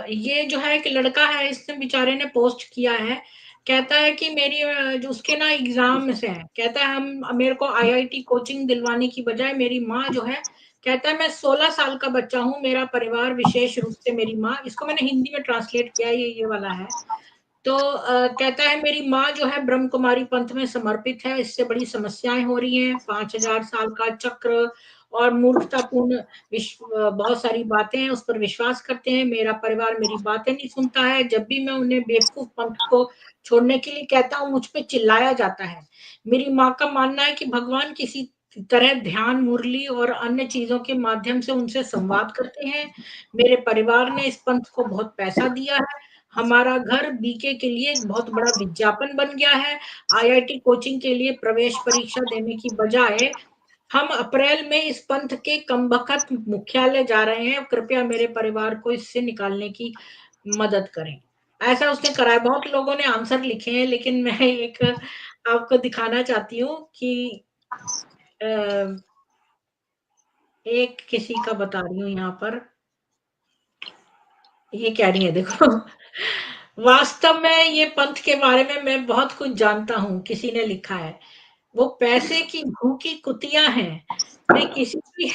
ये जो है एक लड़का है, इसने बेचारे ने पोस्ट किया है कहता है कि मेरी जो उसके ना एग्जाम्स है, कहता है हम मेरे को आईआईटी कोचिंग दिलवाने की बजाय मेरी माँ जो है, कहता है मैं 16 साल का बच्चा हूँ, मेरा परिवार विशेष रूप से मेरी माँ, इसको मैंने हिंदी में ट्रांसलेट किया, ये वाला है। तो कहता है मेरी माँ जो है ब्रह्म कुमारी पंथ में समर्पित है, इससे बड़ी समस्याएं हो रही हैं, 5000 साल का चक्र और मूर्खतापूर्ण बहुत सारी बातें हैं, उस पर विश्वास करते हैं, मेरा परिवार मेरी बातें नहीं सुनता है, जब भी मैं उन्हें बेवकूफ पंथ को छोड़ने के लिए कहता हूँ मुझ पे चिल्लाया जाता है। मेरी माँ का मानना है कि भगवान किसी तरह ध्यान, मुरली और अन्य चीजों के माध्यम से उनसे संवाद करते हैं। मेरे परिवार ने इस पंथ को बहुत पैसा दिया है, हमारा घर बीके के लिए एक बहुत बड़ा विज्ञापन बन गया है। आईआईटी कोचिंग के लिए प्रवेश परीक्षा देने की बजाय हम अप्रैल में इस पंथ के कमबख्त मुख्यालय जा रहे हैं, कृपया मेरे परिवार को इससे निकालने की मदद करें। ऐसा उसने करा है। बहुत लोगों ने आंसर लिखे हैं, लेकिन मैं एक आपको दिखाना चाहती हूँ कि एक किसी का बता रही हूँ यहाँ पर, ये कह रही है देखो, वास्तव में ये पंथ के बारे में मैं बहुत कुछ जानता हूँ, किसी ने लिखा है, वो पैसे की भूखी कुतिया हैं, मैं किसी भी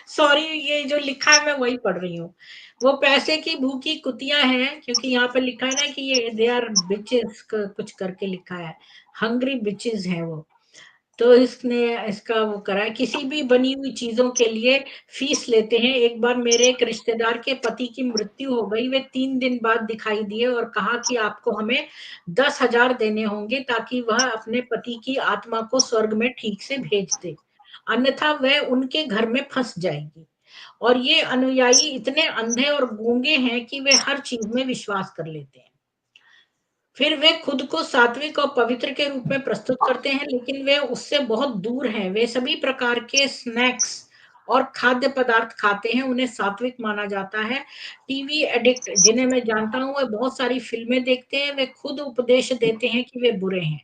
सॉरी, ये जो लिखा है मैं वही पढ़ रही हूँ, वो पैसे की भूखी कुतिया हैं, क्योंकि यहाँ पे लिखा है ना कि ये दे आर बिचेस, कुछ करके लिखा है, हंग्री बिचेस हैं वो। तो इसने इसका वो करा है, किसी भी बनी हुई चीजों के लिए फीस लेते हैं। एक बार मेरे एक रिश्तेदार के पति की मृत्यु हो गई, वे 3 दिन बाद दिखाई दिए और कहा कि आपको हमें 10,000 देने होंगे ताकि वह अपने पति की आत्मा को स्वर्ग में ठीक से भेज दे, अन्यथा वह उनके घर में फंस जाएगी। और ये अनुयायी इतने अंधे और गूंगे हैं कि वे हर चीज में विश्वास कर लेते हैं। फिर वे खुद को सात्विक और पवित्र के रूप में प्रस्तुत करते हैं, लेकिन वे उससे बहुत दूर हैं। वे सभी प्रकार के स्नैक्स और खाद्य पदार्थ खाते हैं, उन्हें सात्विक माना जाता है। टीवी एडिक्ट जिन्हें मैं जानता हूँ, वे बहुत सारी फिल्में देखते हैं, वे खुद उपदेश देते हैं कि वे बुरे हैं।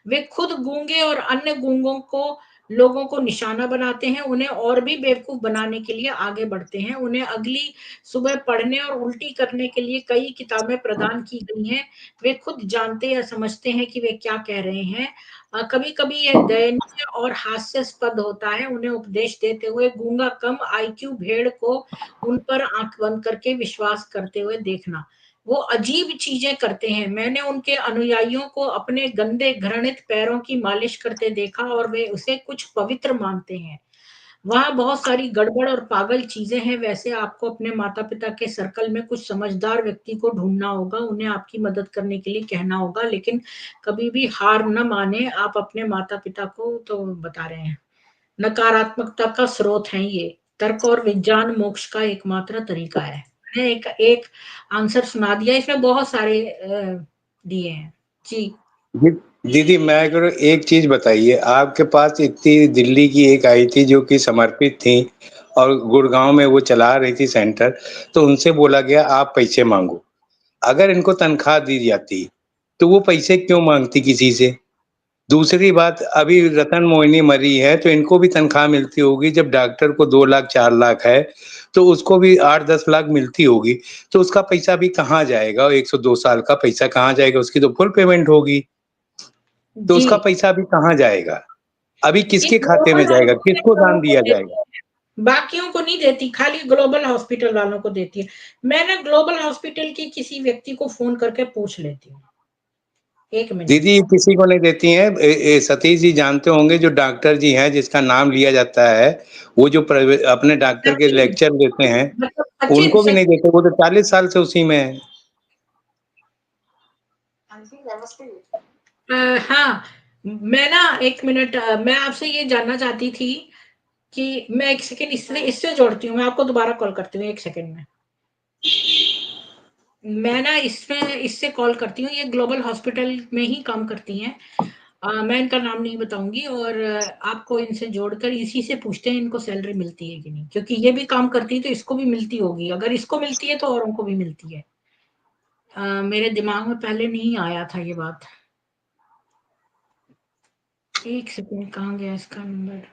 वे खुद गूंगे और अन्य गूंगों को लोगों को निशाना बनाते हैं, उन्हें और भी बेवकूफ बनाने के लिए आगे बढ़ते हैं। उन्हें अगली सुबह पढ़ने और उल्टी करने के लिए कई किताबें प्रदान की गई हैं। वे खुद जानते या समझते हैं कि वे क्या कह रहे हैं। कभी कभी यह दयनीय और हास्यास्पद होता है, उन्हें उपदेश देते हुए गूंगा कम आईक्यू भेड़ को उन पर आंख बंद करके विश्वास करते हुए देखना। वो अजीब चीजें करते हैं। मैंने उनके अनुयायियों को अपने गंदे घृणित पैरों की मालिश करते देखा और वे उसे कुछ पवित्र मानते हैं। वहाँ बहुत सारी गड़बड़ और पागल चीजें हैं। वैसे आपको अपने माता पिता के सर्कल में कुछ समझदार व्यक्ति को ढूंढना होगा, उन्हें आपकी मदद करने के लिए कहना होगा, लेकिन कभी भी हार न माने। आप अपने माता पिता को तो बता रहे हैं, नकारात्मकता का स्रोत है ये, तर्क और विज्ञान मोक्ष का एकमात्र तरीका है। मैंने एक आंसर सुना दिया, इसमें बहुत सारे दिए हैं जी। दीदी मैं अगर एक चीज बताइए, आपके पास इतनी दिल्ली की एक आई थी जो कि समर्पित थी और गुड़गांव में वो चला रही थी सेंटर, तो उनसे बोला गया आप पैसे मांगो। अगर इनको तनख्वाह दी जाती तो वो पैसे क्यों मांगती किसी से? दूसरी बात, अभी रतन मोहिनी मरी है तो इनको भी तनख्वाह मिलती होगी। जब डॉक्टर को 2 लाख 4 लाख है तो उसको भी 8-10 लाख मिलती होगी, तो उसका पैसा भी कहाँ जाएगा? 102 साल का पैसा कहाँ जाएगा? उसकी तो फुल पेमेंट होगी, तो जी, उसका पैसा अभी कहाँ जाएगा? अभी ये किसके खाते में ग्लोबल जाएगा? किसको हॉस्पिटल वालों दान को दिया देती जाएगा? है, बाकियों को नहीं देती, खाली ग्लोबल हॉस्पिटल वालों को देती है। मैं ना ग्लोबल हॉस्पिटल की किसी व्यक्ति को फोन करके पूछ लेती हूँ, 1 मिनट। दीदी किसी को नहीं देती हैं। सतीश जी जानते होंगे, जो डॉक्टर जी हैं जिसका नाम लिया जाता है, वो जो अपने डॉक्टर के सचिन, लेक्चर देते हैं, मतलब सचिन उनको भी नहीं सचिन देते। वो तो 40 साल से उसी में है। हाँ, मैं ना 1 मिनट, मैं आपसे ये जानना चाहती थी कि मैं 1 सेकंड इससे जोड़ती हूँ, मैं आपको दोबारा कॉल करती हूँ 1 सेकंड में। मैं ना इसमें इससे कॉल करती हूँ, ये ग्लोबल हॉस्पिटल में ही काम करती हैं। मैं इनका नाम नहीं बताऊंगी, और आपको इनसे जोड़कर इसी से पूछते हैं इनको सैलरी मिलती है कि नहीं, क्योंकि ये भी काम करती है तो इसको भी मिलती होगी। अगर इसको मिलती है तो औरों को भी मिलती है। मेरे दिमाग में पहले नहीं आया था ये बात। 1 सेकंड, कहाँ गया इसका नंबर?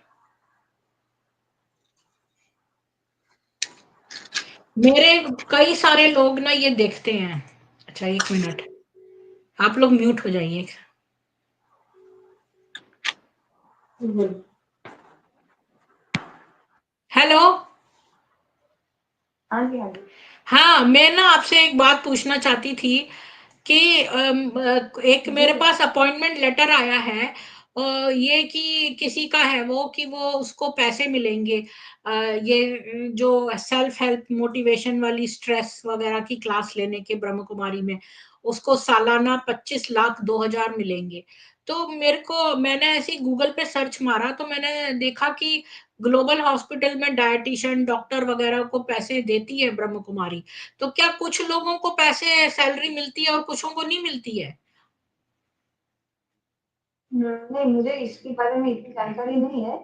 मेरे कई सारे लोग ना ये देखते हैं। अच्छा 1 मिनट, आप लोग म्यूट हो जाइए। हेलो। हाँ जी, हाँ जी। हाँ, मैं ना आपसे एक बात पूछना चाहती थी कि एक मेरे पास अपॉइंटमेंट लेटर आया है, ये कि किसी का है वो कि वो उसको पैसे मिलेंगे, ये जो सेल्फ हेल्प मोटिवेशन वाली स्ट्रेस वगैरह की क्लास लेने के ब्रह्म कुमारी में, उसको सालाना 25,02,000 मिलेंगे। तो मैंने ऐसे ही गूगल पे सर्च मारा तो मैंने देखा कि ग्लोबल हॉस्पिटल में डायटीशियन डॉक्टर वगैरह को पैसे देती है ब्रह्म कुमारी। तो क्या कुछ लोगों को पैसे सैलरी मिलती है और कुछों को नहीं मिलती है? नहीं, मुझे इसके बारे में इतनी जानकारी नहीं है,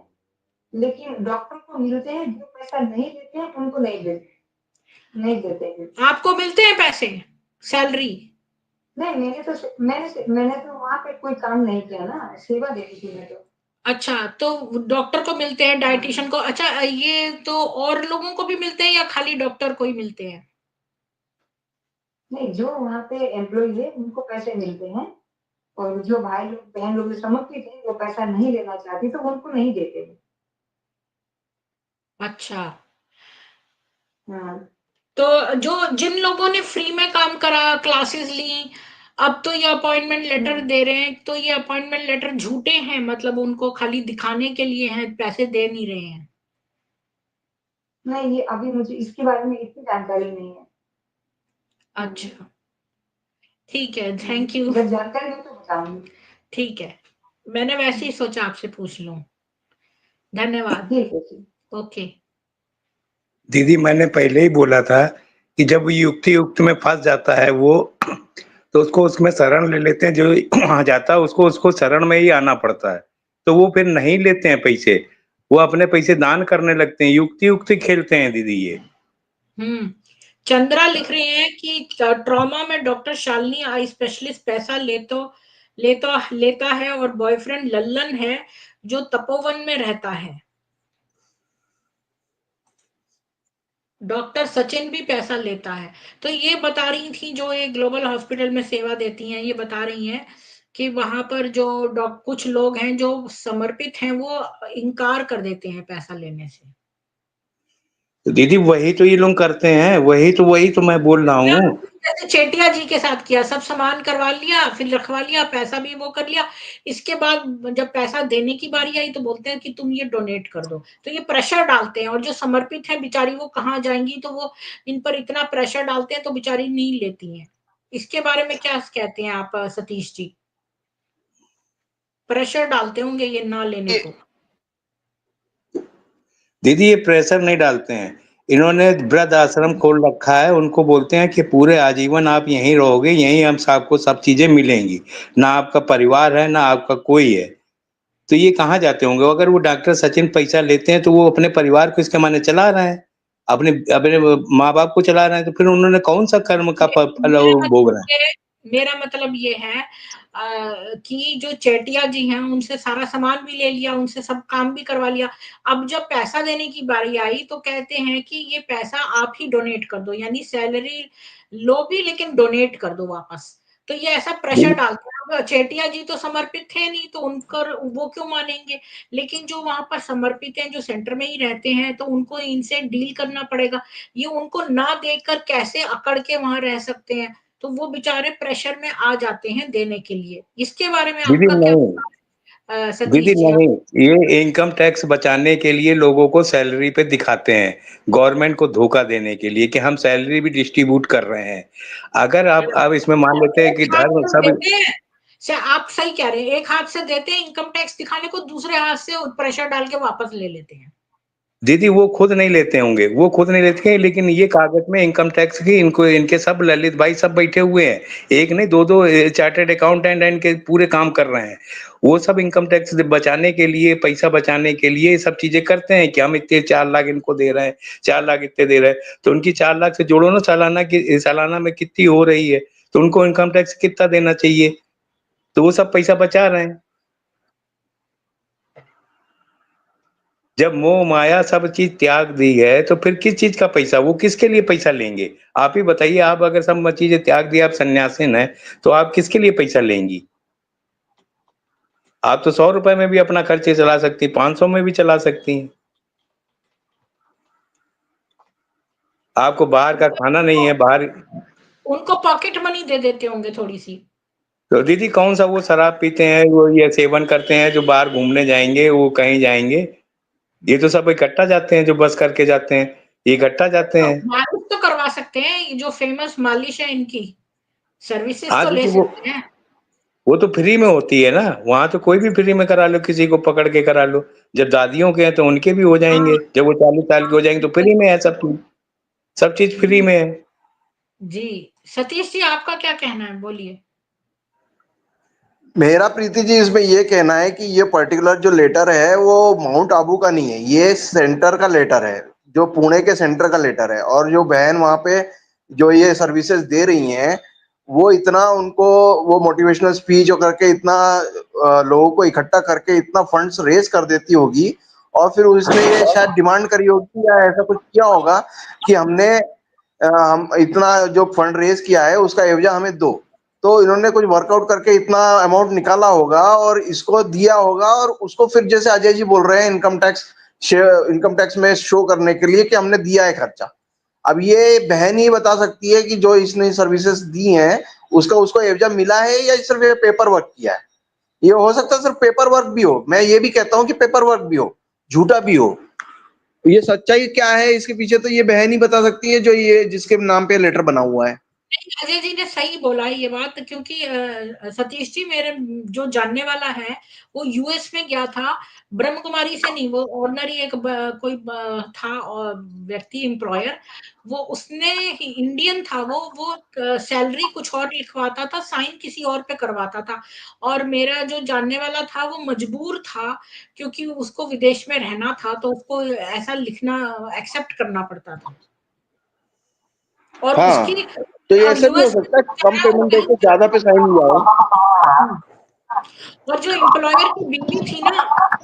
लेकिन डॉक्टर को मिलते हैं, जो पैसा नहीं देते हैं उनको नहीं देते हैं। आपको मिलते हैं पैसे, सैलरी? नहीं, मैंने तो वहाँ पे कोई काम नहीं किया ना, सेवा दे दी थी मैं तो। अच्छा, तो डॉक्टर को मिलते हैं, डायटीशियन को। अच्छा, ये तो और लोगों को भी मिलते हैं या खाली डॉक्टर को ही मिलते हैं? नहीं, जो वहाँ पे एम्प्लॉई है उनको पैसे मिलते हैं, और जो भाई लोग बहन लोग समर्पित हैं, वो पैसा नहीं लेना चाहती तो उनको नहीं देते। अच्छा, हाँ। तो जो जिन लोगों ने फ्री में काम करा, क्लासेस ली, अब तो ये अपॉइंटमेंट लेटर दे रहे हैं, तो ये अपॉइंटमेंट लेटर झूठे हैं, मतलब उनको खाली दिखाने के लिए हैं, पैसे दे नहीं रहे हैं? नहीं, ये अभी मुझे इसके बारे में इतनी जानकारी नहीं है। अच्छा, ठीक है, थैंक यू। जब जानकारी हो तो बताऊंगी। ठीक है, मैंने वैसे ही सोचा आपसे पूछ लूं। धन्यवाद। ठीक है जी। ओके। दीदी मैंने पहले ही बोला था कि जब युक्ति युक्त में फंस जाता है वो, तो उसको उसमें शरण ले लेते हैं, जो वहां जाता है उसको उसको शरण में ही आना पड़ता है, तो वो फिर नहीं लेते हैं पैसे, वो अपने पैसे दान करने लगते हैं, युक्ति युक्ति खेलते हैं दीदी ये। चंद्रा लिख रहे हैं कि ट्रॉमा में डॉक्टर शालिनी आई स्पेशलिस्ट पैसा लेता है, और बॉयफ्रेंड लल्लन है जो तपोवन में रहता है। डॉक्टर सचिन भी पैसा लेता है। तो ये बता रही थी, जो ये ग्लोबल हॉस्पिटल में सेवा देती हैं, ये बता रही हैं कि वहां पर जो कुछ लोग हैं जो समर्पित हैं, वो इनकार कर देते हैं पैसा लेने से। तो दीदी वही तो ये लोग करते हैं, वही तो मैं बोल रहा हूँ। जैसे चेटिया जी के साथ किया, सब सामान करवा लिया, फिर रखवा लिया, पैसा भी वो कर लिया। इसके बाद जब पैसा देने की बारी आई तो बोलते हैं कि तुम ये डोनेट कर दो। तो ये प्रेशर डालते हैं, और जो समर्पित है बेचारी वो कहाँ जाएंगी, तो वो इन पर इतना प्रेशर डालते हैं तो बेचारी नहीं लेती हैं। इसके बारे में क्या कहते हैं आप, सतीश जी? प्रेशर डालते होंगे ये ना लेने को। दीदी ये प्रेशर नहीं डालते हैं, इन्होंने वृद्ध आश्रम खोल रखा है, उनको बोलते हैं कि पूरे आजीवन आप यहीं रहोगे, यहीं हम आपको सब चीजें मिलेंगी, ना आपका परिवार है ना आपका कोई है। तो ये कहाँ जाते होंगे? अगर वो डॉक्टर सचिन पैसा लेते हैं तो वो अपने परिवार को इसके माने चला रहे हैं, अपने अपने माँ बाप को चला रहे हैं, तो फिर उन्होंने कौन सा कर्म का फल मेरा भोग मतलब रहे हैं? मेरा मतलब ये है कि जो चेटिया जी हैं उनसे सारा सामान भी ले लिया, उनसे सब काम भी करवा लिया। अब जब पैसा देने की बारी आई तो कहते हैं कि ये पैसा आप ही डोनेट कर दो, यानी सैलरी लो भी लेकिन डोनेट कर दो वापस। तो ये ऐसा प्रेशर डालते हैं। अब चेटिया जी तो समर्पित थे नहीं, तो उनकर वो क्यों मानेंगे? लेकिन जो वहां पर समर्पित हैं, जो सेंटर में ही रहते हैं, तो उनको इनसे डील करना पड़ेगा। ये उनको ना देकर कैसे अकड़ के वहां रह सकते हैं? तो वो बेचारे प्रेशर में आ जाते हैं देने के लिए। इसके बारे में दीदी आपका क्या नहीं, दीदी सतीश जी? आप नहीं, ये इनकम टैक्स बचाने के लिए लोगों को सैलरी पे दिखाते हैं, गवर्नमेंट को धोखा देने के लिए कि हम सैलरी भी डिस्ट्रीब्यूट कर रहे हैं। अगर आप इसमें मान लेते हैं कि एक हाथ धर्म से सब, देते हैं, आप सही कह रहे हैं, एक हाथ से देते हैं इनकम टैक्स दिखाने को, दूसरे हाथ से प्रेशर डाल के वापस ले लेते हैं। दीदी वो खुद नहीं लेते होंगे, वो खुद नहीं लेते हैं, लेकिन ये कागज में इनकम टैक्स की इनको इनके सब ललित भाई सब बैठे हुए हैं, एक नहीं दो दो चार्टर्ड अकाउंटेंट इनके पूरे काम कर रहे हैं। वो सब इनकम टैक्स बचाने के लिए, पैसा बचाने के लिए ये सब चीजें करते हैं कि हम इतने 4 लाख इनको दे रहे हैं, 4 लाख इतने दे रहे हैं, तो उनकी 4 लाख से जोड़ो ना सालाना की, सालाना में कितनी हो रही है, तो उनको इनकम टैक्स कितना देना चाहिए, तो वो सब पैसा बचा रहे हैं। जब मोह माया सब चीज त्याग दी है तो फिर किस चीज का पैसा, वो किसके लिए पैसा लेंगे? आप ही बताइए, आप अगर सब चीजें त्याग दी, आप सन्यासीन है, तो आप किसके लिए पैसा लेंगी? आप तो 100 रुपए में भी अपना खर्चे चला सकती, 500 में भी चला सकती हैं। आपको बाहर का खाना नहीं है, बाहर उनको पॉकेट मनी दे देते होंगे थोड़ी सी। तो दीदी कौन सा वो शराब पीते हैं, वो ये सेवन करते हैं जो बाहर घूमने जाएंगे, वो कहीं जाएंगे? ये तो सब इकट्ठा जाते हैं, जो बस करके जाते हैं, ये इकट्ठा जाते हैं। मालिश तो करवा सकते हैं, ये जो फेमस मालिश है इनकी सर्विसेज हाँ तो ले दीदी, सकते हैं। वो तो फ्री में होती है ना, वहां तो कोई भी फ्री में करा लो, किसी को पकड़ के करा लो। जब दादियों के हैं तो उनके भी हो जाएंगे, जब वो 40 साल के हो जाएंगे तो फ्री में है सब चीज फ्री में है। जी सतीश जी, आपका क्या कहना है, बोलिए। मेरा प्रीति जी इसमें ये कहना है कि ये पर्टिकुलर जो लेटर है वो माउंट आबू का नहीं है, ये सेंटर का लेटर है, जो पुणे के सेंटर का लेटर है। और जो बहन वहां पे जो ये सर्विसेज दे रही हैं, वो इतना उनको वो मोटिवेशनल स्पीच करके इतना लोगों को इकट्ठा करके इतना फंड्स रेज कर देती होगी, और फिर उसने ये शायद डिमांड करी होगी या ऐसा कुछ किया होगा कि हम इतना जो फंड रेज किया है उसका एवजा हमें दो। तो इन्होंने कुछ वर्कआउट करके इतना अमाउंट निकाला होगा और इसको दिया होगा, और उसको फिर जैसे अजय जी बोल रहे हैं इनकम टैक्स में शो करने के लिए कि हमने दिया है खर्चा। अब ये बहन ही बता सकती है कि जो इसने सर्विसेज दी हैं उसका उसको एवजा मिला है या सिर्फ ये पेपर वर्क किया है। ये हो सकता है सिर्फ पेपर वर्क भी हो, मैं ये भी कहता हूँ कि पेपर वर्क भी हो, झूठा भी हो। ये सच्चाई क्या है इसके पीछे तो ये बहन ही बता सकती है, जो ये जिसके नाम पे लेटर बना हुआ है। अजय जी ने सही बोला है ये बात, क्योंकि सतीश जी मेरे जो जानने वाला है वो यूएस में गया था, ब्रह्म कुमारी से नहीं, वो ऑर्डिनरी एक कोई था और व्यक्ति एम्प्लॉयर, वो उसने इंडियन था, वो सैलरी कुछ और लिखवाता था, साइन किसी और पे करवाता था, और मेरा जो जानने वाला था वो मजबूर था क्योंकि उसको विदेश में रहना था, तो उसको ऐसा लिखना एक्सेप्ट करना पड़ता था। और हाँ, उसकी तो ये ऐसा भी हो यूएस सकता है कम पेमेंट देके ज्यादा पे साइन लिया हो। और जो एम्प्लॉयर की बीवी थी ना,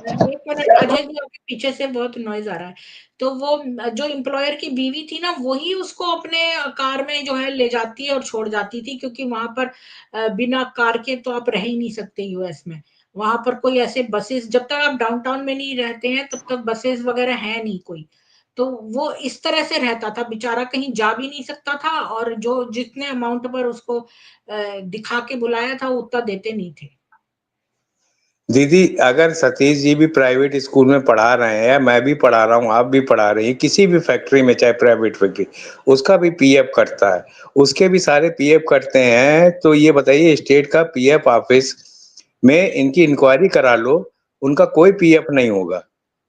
एक मिनट अजय जी, आपके पीछे से बहुत नॉइज आ रहा है, तो वो जो एम्प्लॉयर की बीवी थी ना, वही उसको अपने कार में जो है ले जाती है और छोड़ जाती थी, क्योंकि वहां पर बिना कार के तो आप रह ही नहीं सकते यूएस में। वहां पर कोई ऐसे बसेस, जब तक आप डाउनटाउन में नहीं रहते हैं तब तक बसेस वगैरह है नहीं कोई, तो वो इस तरह से रहता था बेचारा, कहीं जा भी नहीं सकता था, और जो जितने अमाउंट पर उसको दिखा के बुलाया था उतना देते नहीं थे। दीदी अगर सतीश जी भी प्राइवेट स्कूल में पढ़ा रहे हैं, मैं भी पढ़ा रहा हूँ, आप भी पढ़ा रही हैं, किसी भी फैक्ट्री में, चाहे प्राइवेट फैक्ट्री, उसका भी पीएफ कटता है, उसके भी सारे पीएफ कटते हैं। तो ये बताइए, स्टेट का पीएफ ऑफिस में इनकी इंक्वायरी करा लो, उनका कोई पीएफ नहीं होगा,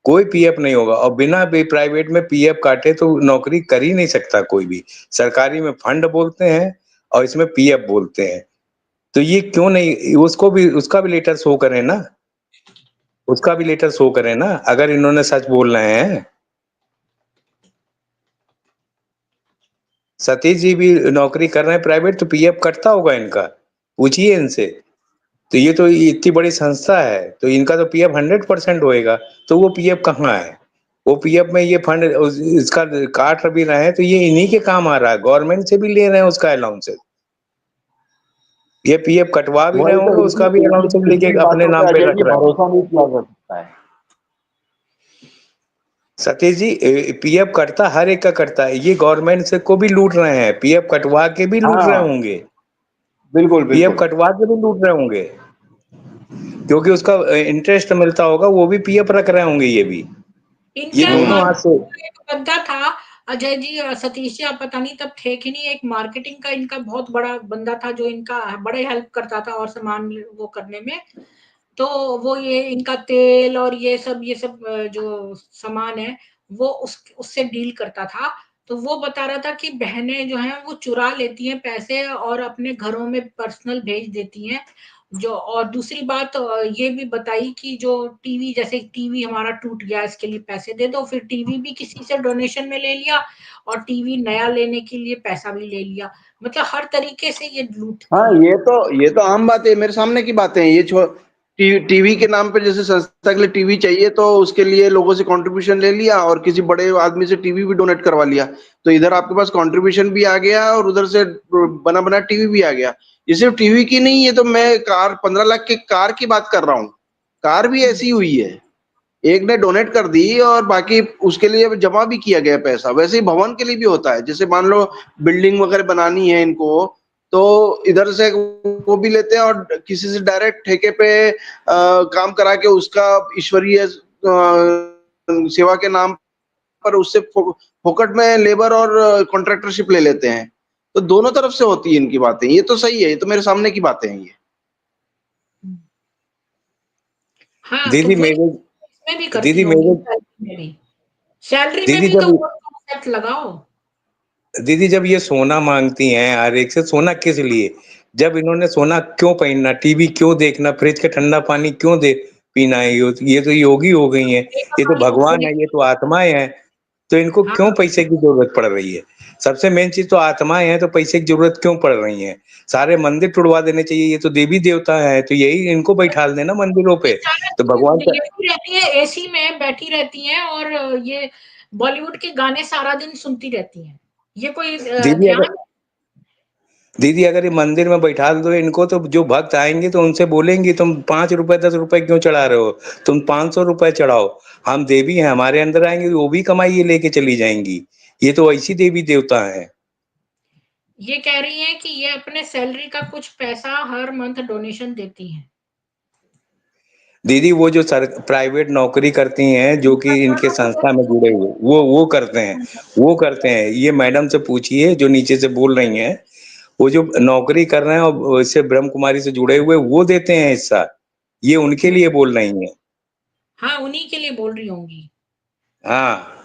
कोई पीएफ नहीं होगा। और बिना भी प्राइवेट में पीएफ काटे तो नौकरी कर ही नहीं सकता कोई भी। सरकारी में फंड बोलते हैं और इसमें पीएफ बोलते हैं, तो ये क्यों नहीं, उसको भी, उसका भी लेटर शो करें ना, उसका भी लेटर शो करें ना, अगर इन्होंने सच बोल रहे हैं। सतीश जी भी नौकरी कर रहे हैं प्राइवेट, तो पीएफ कटता होगा इनका, पूछिए इनसे। तो ये तो इतनी बड़ी संस्था है, तो इनका तो पीएफ 100% होएगा, तो वो पीएफ कहाँ है? वो पीएफ में ये फंड इसका काट भी रहे हैं, तो ये इन्हीं के काम आ रहा है, गवर्नमेंट से भी ले रहे हैं उसका अलाउंसेस, ये पीएफ कटवा भी रहे वही तो होंगे, उसका भी अलाउंसेस लेके इतनी अपने बातों पे नाम पे अजय रख जी रहे हैं। भरोसा नहीं किया जा सकता है। सतीश जी, पीएफ कटता हर एक का कटता है, ये गवर्नमेंट से को भी लूट रहे हैं, पीएफ कटवा के भी लूट रहे हाँ, होंगे, बिल्कुल पीएफ बिल्कुल। कटवा के भी लूट रहे होंगे, क्योंकि उसका इंटरेस्ट मिलता होगा, वो भी पीएफ रख रहे होंगे ये भी, ये इनका दोनों हाथ से। एक बंदा था अजय जी, सतीश जी आप पता नहीं तब थे कि नहीं, एक मार्केटिंग का इनका बहुत बड़ा बंदा था जो इनका बड़े हेल्प करता था और सामान वो करने में, तो वो ये इनका तेल और ये सब जो सामान है वो उससे डील करता था। तो वो बता रहा था कि बहनें जो हैं वो चुरा लेती हैं पैसे और अपने घरों में पर्सनल भेज देती हैं, जो, और दूसरी बात ये भी बताई कि जो टीवी, जैसे टीवी हमारा टूट गया इसके लिए पैसे दे दो, फिर टीवी भी किसी से डोनेशन में ले लिया और टीवी नया लेने के लिए पैसा भी ले लिया, मतलब हर तरीके से ये लूटती हाँ, है। ये तो आम बात है, मेरे सामने की बातें हैं ये। टीवी के नाम पे जैसे संस्था के लिए टीवी चाहिए तो उसके लिए लोगों से कंट्रीब्यूशन ले लिया और किसी बड़े आदमी से टीवी भी डोनेट करवा लिया, तो इधर आपके पास कंट्रीब्यूशन भी आ गया और उधर से बना बना टीवी भी आ गया। ये सिर्फ टीवी की नहीं, ये तो मैं कार 15 लाख की कार की बात कर रहा हूँ। कार भी ऐसी हुई है, एक ने डोनेट कर दी और बाकी उसके लिए जमा भी किया गया पैसा। वैसे ही भवन के लिए भी होता है, जैसे मान लो बिल्डिंग वगैरह बनानी है इनको, तो इधर से वो भी लेते हैं और किसी से डायरेक्ट ठेके पे काम करा के उसका ईश्वरीय सेवा के नाम पर उससे फोकट में लेबर और कॉन्ट्रैक्टरशिप ले लेते हैं। तो दोनों तरफ से होती है इनकी बातें। ये तो सही है, ये तो मेरे सामने की बातें हैं ये। हाँ, तो दीदी वही मेरे इसमें भी करती दीदी होंगी, मेरे सैलरी में दीदी भी तो जब वो कॉन्सेप्ट लगाओ। दीदी जब ये सोना मांगती हैं हर एक से, सोना किस लिए? जब इन्होंने सोना क्यों पहनना, टीवी क्यों देखना, फ्रिज का ठंडा पानी क्यों दे पीना है? ये तो योगी हो गई हैं, ये तो भगवान है, ये तो आत्माएं हैं, तो इनको हाँ, क्यों पैसे की जरूरत पड़ रही है? सबसे मेन चीज तो आत्माएं हैं, तो पैसे की जरूरत क्यों पड़ रही है? सारे मंदिर तुड़वा देने चाहिए, ये तो देवी देवता है, तो यही इनको बैठा देना मंदिरों पे, बेचारा तो भगवान का। लेटी रहती है, एसी में बैठी रहती हैं और ये बॉलीवुड के गाने सारा दिन सुनती रहती हैं। ये कोई दीदी अगर ध्यान? दीदी अगर ये मंदिर में बैठा दो इनको, तो जो भक्त आएंगे तो उनसे बोलेंगे तुम 5 रुपए 10 रुपए क्यों चढ़ा रहे हो, तुम 500 रुपए चढ़ाओ, हम देवी हैं, हमारे अंदर आएंगे वो भी कमाई लेके चली जाएंगी। ये तो ऐसी देवी देवता है। ये कह रही हैं कि ये अपने सैलरी का कुछ पैसा हर मंथ डोनेशन देती हैं। दीदी वो जो प्राइवेट नौकरी करती हैं, जो कि इनके संस्था में जुड़े हुए, वो करते हैं, वो करते हैं। ये मैडम से पूछिए जो नीचे से बोल रही हैं, वो जो नौकरी कर रहे हैं और इससे ब्रह्म कुमारी से जुड़े हुए, वो देते हैं हिस्सा। ये उनके लिए बोल रही हैं। हाँ, उन्हीं के लिए बोल रही होंगी। हाँ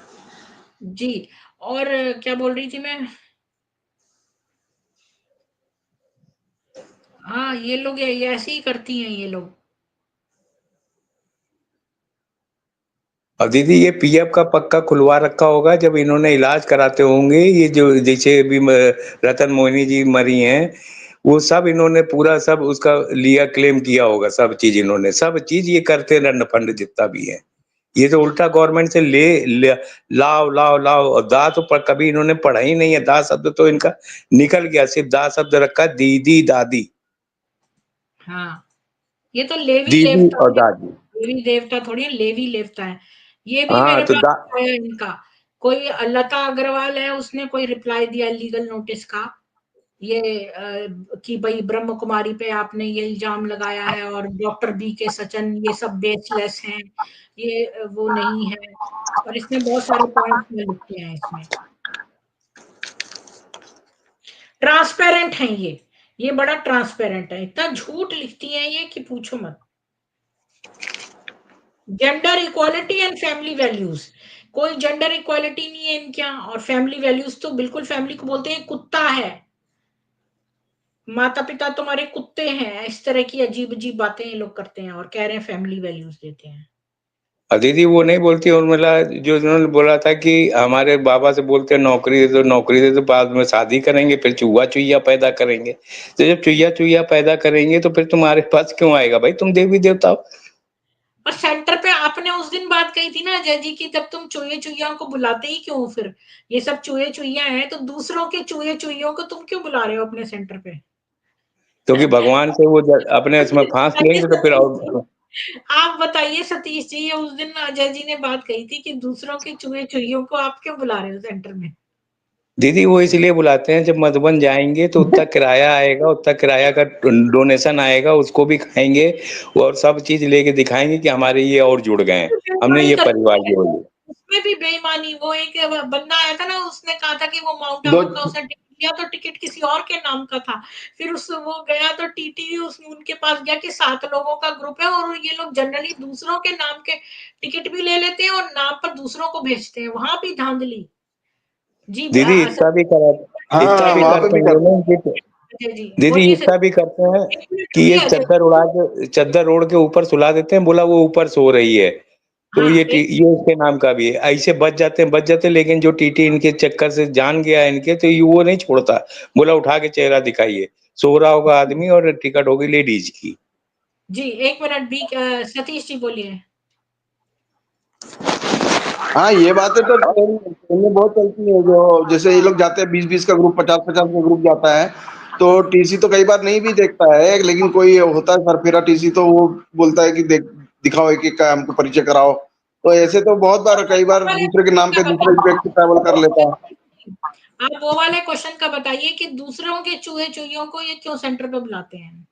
जी, और क्या बोल रही थी मैं? हाँ, ये लोग ये ऐसे ही करती हैं ये लोग। और दीदी ये पीएफ का पक्का खुलवा रखा होगा जब इन्होंने इलाज कराते होंगे। ये जो जैसे अभी रतन मोहिनी जी मरी हैं, वो सब इन्होंने पूरा सब उसका लिया, क्लेम किया होगा, सब चीज इन्होंने, सब चीज ये करते रन फंड जितना भी है। ये तो उल्टा गवर्नमेंट से लाओ लाओ लाओ, और दा तो कभी इन्होंने पढ़ा ही नहीं है। दा शब्द तो इनका निकल गया, सिर्फ दा शब्द रखा, दीदी दादी, हाँ, ये तो लेवी दीदी लेवता और है, दादी। लेवी देवता थोड़ी है, लेवी लेवता है। ये भी हाँ मेरे तो पास आया इनका, कोई लता अग्रवाल है, उसने कोई रिप्लाई दिया लीगल नोटिस का, ये कि भाई ब्रह्म कुमारी पे आपने ये इल्जाम लगाया है और डॉक्टर बी के सचन ये सब बेसलेस हैं, ये वो नहीं है, और इसने बहुत सारे पॉइंट्स में लिखे हैं इसमें। ट्रांसपेरेंट है ये बड़ा ट्रांसपेरेंट है, इतना झूठ लिखती है ये कि पूछो मत। Gender equality and family values, कोई जेंडर इक्वालिटी नहीं है इनके यहाँ, और फैमिली वैल्यूज तो बिल्कुल फैमिली को बोलते हैं कुत्ता है, माता पिता तुम्हारे कुत्ते हैं, इस तरह की अजीब अजीब बातें ये लोग करते हैं और कह रहे हैं फैमिली वैल्यूज देते हैं। और दीदी वो नहीं बोलती उर्मिला, जो उन्होंने बोला था कि हमारे बाबा से बोलते हैं नौकरी दे दो, नौकरी दे दो, बाद में शादी करेंगे, फिर चूहा चुहिया पैदा करेंगे। तो जब चुहिया चुहिया पैदा करेंगे तो फिर तुम्हारे पास क्यों आएगा भाई, तुम देवी देवता हो। और सेंटर पे आपने उस दिन बात कही थी ना अजय जी की, जब तुम चूहे चुहिया को बुलाते ही क्यों, फिर ये सब चूहे चुहिया हैं तो दूसरों के चूहे चुहियों को तुम क्यों बुला रहे हो अपने सेंटर पे? क्योंकि भगवान से वो अपने इसमें फांस लेंगे तो फिर सतीश और। जी, आप बताइए सतीश जी, ये उस दिन अजय जी ने बात कही थी कि दूसरों के चूहे चुहियों को आप क्यों बुला रहे हो सेंटर में? दीदी वो इसलिए बुलाते हैं, जब मधुबन जाएंगे तो उतना किराया आएगा, उतना किराया का डोनेशन आएगा, उसको भी खाएंगे और सब चीज लेके दिखाएंगे कि हमारे ये और जुड़ गए हैं, हमने बेईमानी ये करते परिवार हैं, जोड़ लिया। उसमें भी बेईमानी। वो एक बंदा आया था ना, उसने कहा था कि वो माउंट दो आबू का उसने टिकट लिया तो टिकट किसी और के नाम का था, फिर उस वो गया तो टीटी उनके पास गया कि 7 लोगों का ग्रुप है और ये लोग जनरली दूसरों के नाम के टिकट भी ले लेते हैं और नाम पर दूसरों को भेजते हैं, वहां भी धांधली। जी दीदी इतना भी कर इतना हाँ भी वहां पे करते भी हैं ये करते हैं। लोग जी दीदी बोलिए इतना भी करते हैं एक मिनट कि ये रुकिए अजय। चद्दर ओढ़ के ऊपर सुला देते हैं, बोला वो ऊपर सो रही है, तो हाँ, ये उसके नाम का भी है। ऐसे बच जाते हैं, लेकिन जो टीटी इनके चक्कर से जान गया इनके, तो ये वो नहीं छोड़ता, बोला उठा के चेहरा दिखाइए, सो रहा होगा आदमी और टिकट होगी लेडीज की। जी 1 मिनट बी सतीश जी बोलिए। हाँ, ये बातें तो ट्रेन में बहुत चलती है, जो जैसे ये लोग जाते हैं 20-20 का ग्रुप, 50-50 का ग्रुप जाता है, तो टीसी तो कई बार नहीं भी देखता है, लेकिन कोई होता है सरफेरा टीसी, तो वो बोलता है कि दिखाओ एक-एक का हमको परिचय कराओ। तो ऐसे तो बहुत बार, कई बार दूसरे के नाम पे दूसरे व्यक्ति ट्रैवल कर लेता है। आप वो वाले क्वेश्चन का बताइए कि दूसरों के चूहे चूहियों को ये क्यों सेंटर पे बुलाते हैं?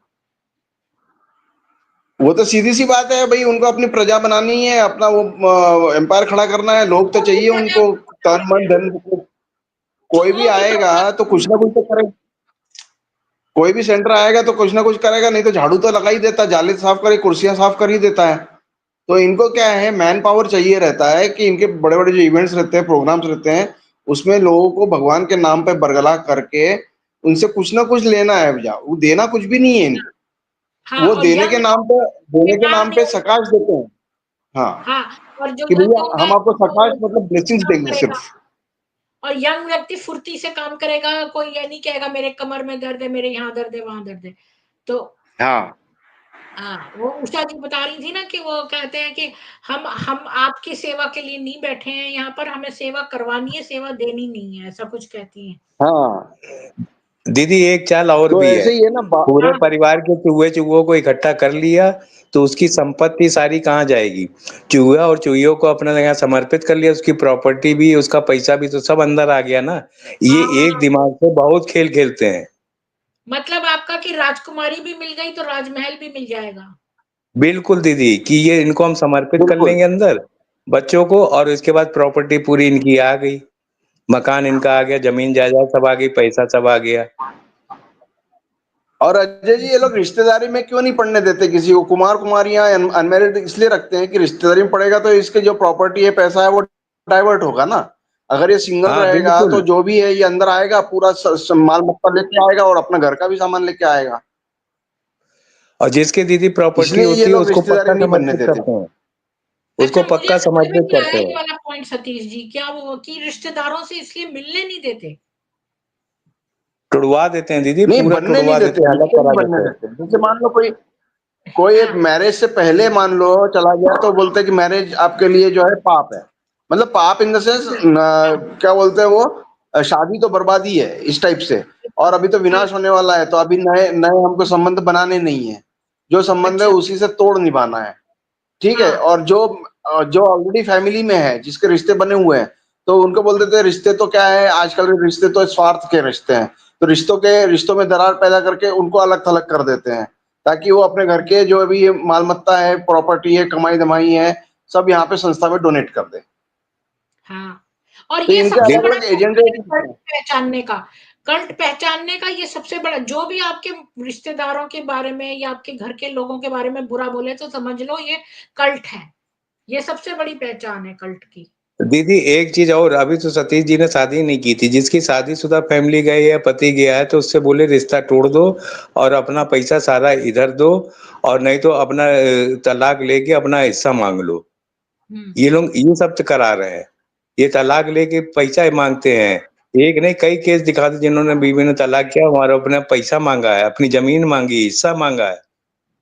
वो तो सीधी सी बात है भाई, उनको अपनी प्रजा बनानी है, अपना वो एम्पायर खड़ा करना है, लोग तो चाहिए उनको, तन मन धन। कोई भी आएगा तो कुछ ना कुछ तो करेगा, कोई भी सेंटर आएगा तो कुछ ना कुछ करेगा, नहीं तो झाड़ू तो लगा ही देता, जाले साफ करे, कुर्सियां साफ कर ही देता है। तो इनको क्या है, मैन पावर चाहिए रहता है कि इनके बड़े बड़े जो इवेंट्स रहते हैं, प्रोग्राम्स रहते हैं, उसमें लोगों को भगवान के नाम पे बरगला करके उनसे कुछ ना कुछ लेना है भैया, वो देना कुछ भी नहीं है इनको। हाँ, वो और यंग देने के बेकार नाम नहीं पे होगा। सकाश देते हैं। हाँ, हाँ, और जो कि यंग भैया होगा हम आपको सकाश वो मतलब ब्लेसिंग्स काम देंगे करेगा, सिर्फ। और यंग व्यक्ति फुर्ती से काम करेगा, कोई ये नहीं कहेगा मेरे कमर में दर्द है, मेरे यहाँ दर्द है, वहां दर्द है। तो हाँ, हाँ, वो उषा जी बता रही थी ना कि वो कहते हैं कि हम आपकी सेवा के लिए नहीं बैठे हैं यहाँ पर, हमें सेवा करवानी है, सेवा देनी नहीं है, ऐसा कुछ कहती हैं। हाँ। दीदी एक चाल और तो भी है। ऐसे ही है ना पूरे हाँ, परिवार के चूहों को इकट्ठा कर लिया तो उसकी संपत्ति सारी कहाँ जाएगी? चूहा और चूहियों को अपना यहाँ समर्पित कर लिया, उसकी प्रॉपर्टी भी, उसका पैसा भी तो सब अंदर आ गया ना। ये एक हाँ, दिमाग से बहुत खेल खेलते हैं। मतलब आपका कि राजकुमारी भी मिल गई तो राजमहल भी मिल जाएगा। बिल्कुल दीदी, कि ये इनको हम समर्पित कर बिल्कुल। लेंगे अंदर बच्चों को, और इसके बाद प्रॉपर्टी पूरी इनकी आ गई, मकान इनका आ गया, जमीन जायदाद सब आ गई, पैसा सब आ गया। और अजय जी, ये लोग रिश्तेदारी में क्यों नहीं पढ़ने देते किसी को? कुमार कुमारियां अनमेरिड इसलिए रखते हैं कि रिश्तेदारी में पड़ेगा तो इसके जो प्रॉपर्टी है, पैसा है, वो डाइवर्ट होगा ना। अगर ये सिंगल हाँ रहेगा तो बिल्कुल। जो भी है ये अंदर आएगा, पूरा माल मत्ता लेके आएगा और अपना घर का भी सामान लेके आएगा। और जिसकी दीदी प्रॉपर्टी इसलिए ये होती है लोग उसको रिश्तेदारी पक्का नहीं बनने समर्पित देते। करते हैं, अच्छा, उसको मुझे पक्का समझ में समर्पित नहीं आया करते ये हैं। वाला पॉइंट सतीश जी, क्या वो कि रिश्तेदारों से इसलिए मिलने नहीं देते? टुड़वा देते हैं दीदी, नहीं, पूरा बनने नहीं टुड़वा देते, देते हैं, अलग रिश्ते करा नहीं बनने देते हैं। देते। जैसे मान लो कोई हाँ, मैरिज से पहले मान लो चला गया, तो बोलते हैं कि मैरिज आपके लिए जो है पाप है। मतलब पाप इन द सेंस, हाँ, क्या बोलते हैं वो, शादी तो बर्बादी है इस टाइप से। और अभी तो हाँ, विनाश होने वाला है, तो अभी नए नए हमको संबंध बनाने नहीं है, जो संबंध है अच्छा, उसी से तोड़ निभाना है। ठीक है। हाँ, और जो ऑलरेडी फैमिली में है, जिसके रिश्ते बने हुए हैं, तो उनको बोल देते हैं रिश्ते तो क्या है, आजकल के रिश्ते तो स्वार्थ के रिश्ते हैं। तो रिश्तों में दरार पैदा करके उनको अलग थलग कर देते हैं, ताकि वो अपने घर के जो भी माल मत्ता है, प्रॉपर्टी है, कमाई धमाई है, सब यहाँ पे संस्था में डोनेट कर दे। हाँ, और तो ये इनके सबसे अलग बड़ा अलग एजेंडे। कल्ट पहचानने का ये सबसे बड़ा, जो भी आपके रिश्तेदारों के बारे में या आपके घर के लोगों के बारे में बुरा बोले तो समझ लो ये कल्ट है। ये सबसे बड़ी पहचान है कल्ट की। दीदी एक चीज और, अभी तो सतीश जी ने शादी नहीं की थी, जिसकी शादीशुदा फैमिली गई है, पति गया है, तो उससे बोले रिश्ता तोड़ दो और अपना पैसा सारा इधर दो, और नहीं तो अपना तलाक लेके अपना हिस्सा मांग लो। हम्म, ये लोग ये सब तो करा रहे हैं, ये तलाक लेके पैसा ही मांगते हैं। एक नहीं कई केस दिखा दे जिन्होंने बीवी ने तलाक किया, हमारा अपना पैसा मांगा है, अपनी जमीन मांगी, हिस्सा मांगा है,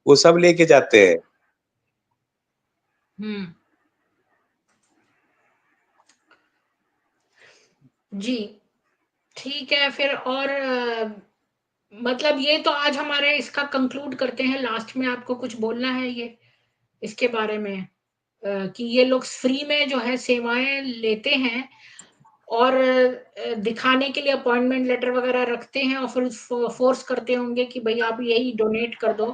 वो सब लेके जाते हैं। हम्म, जी, ठीक है फिर। और मतलब ये तो आज हमारे इसका कंक्लूड करते हैं, लास्ट में आपको कुछ बोलना है ये इसके बारे में, कि ये लोग फ्री में जो है सेवाएं लेते हैं, और दिखाने के लिए अपॉइंटमेंट लेटर वगैरह रखते हैं, और फिर फोर्स करते होंगे कि भाई आप यही डोनेट कर दो,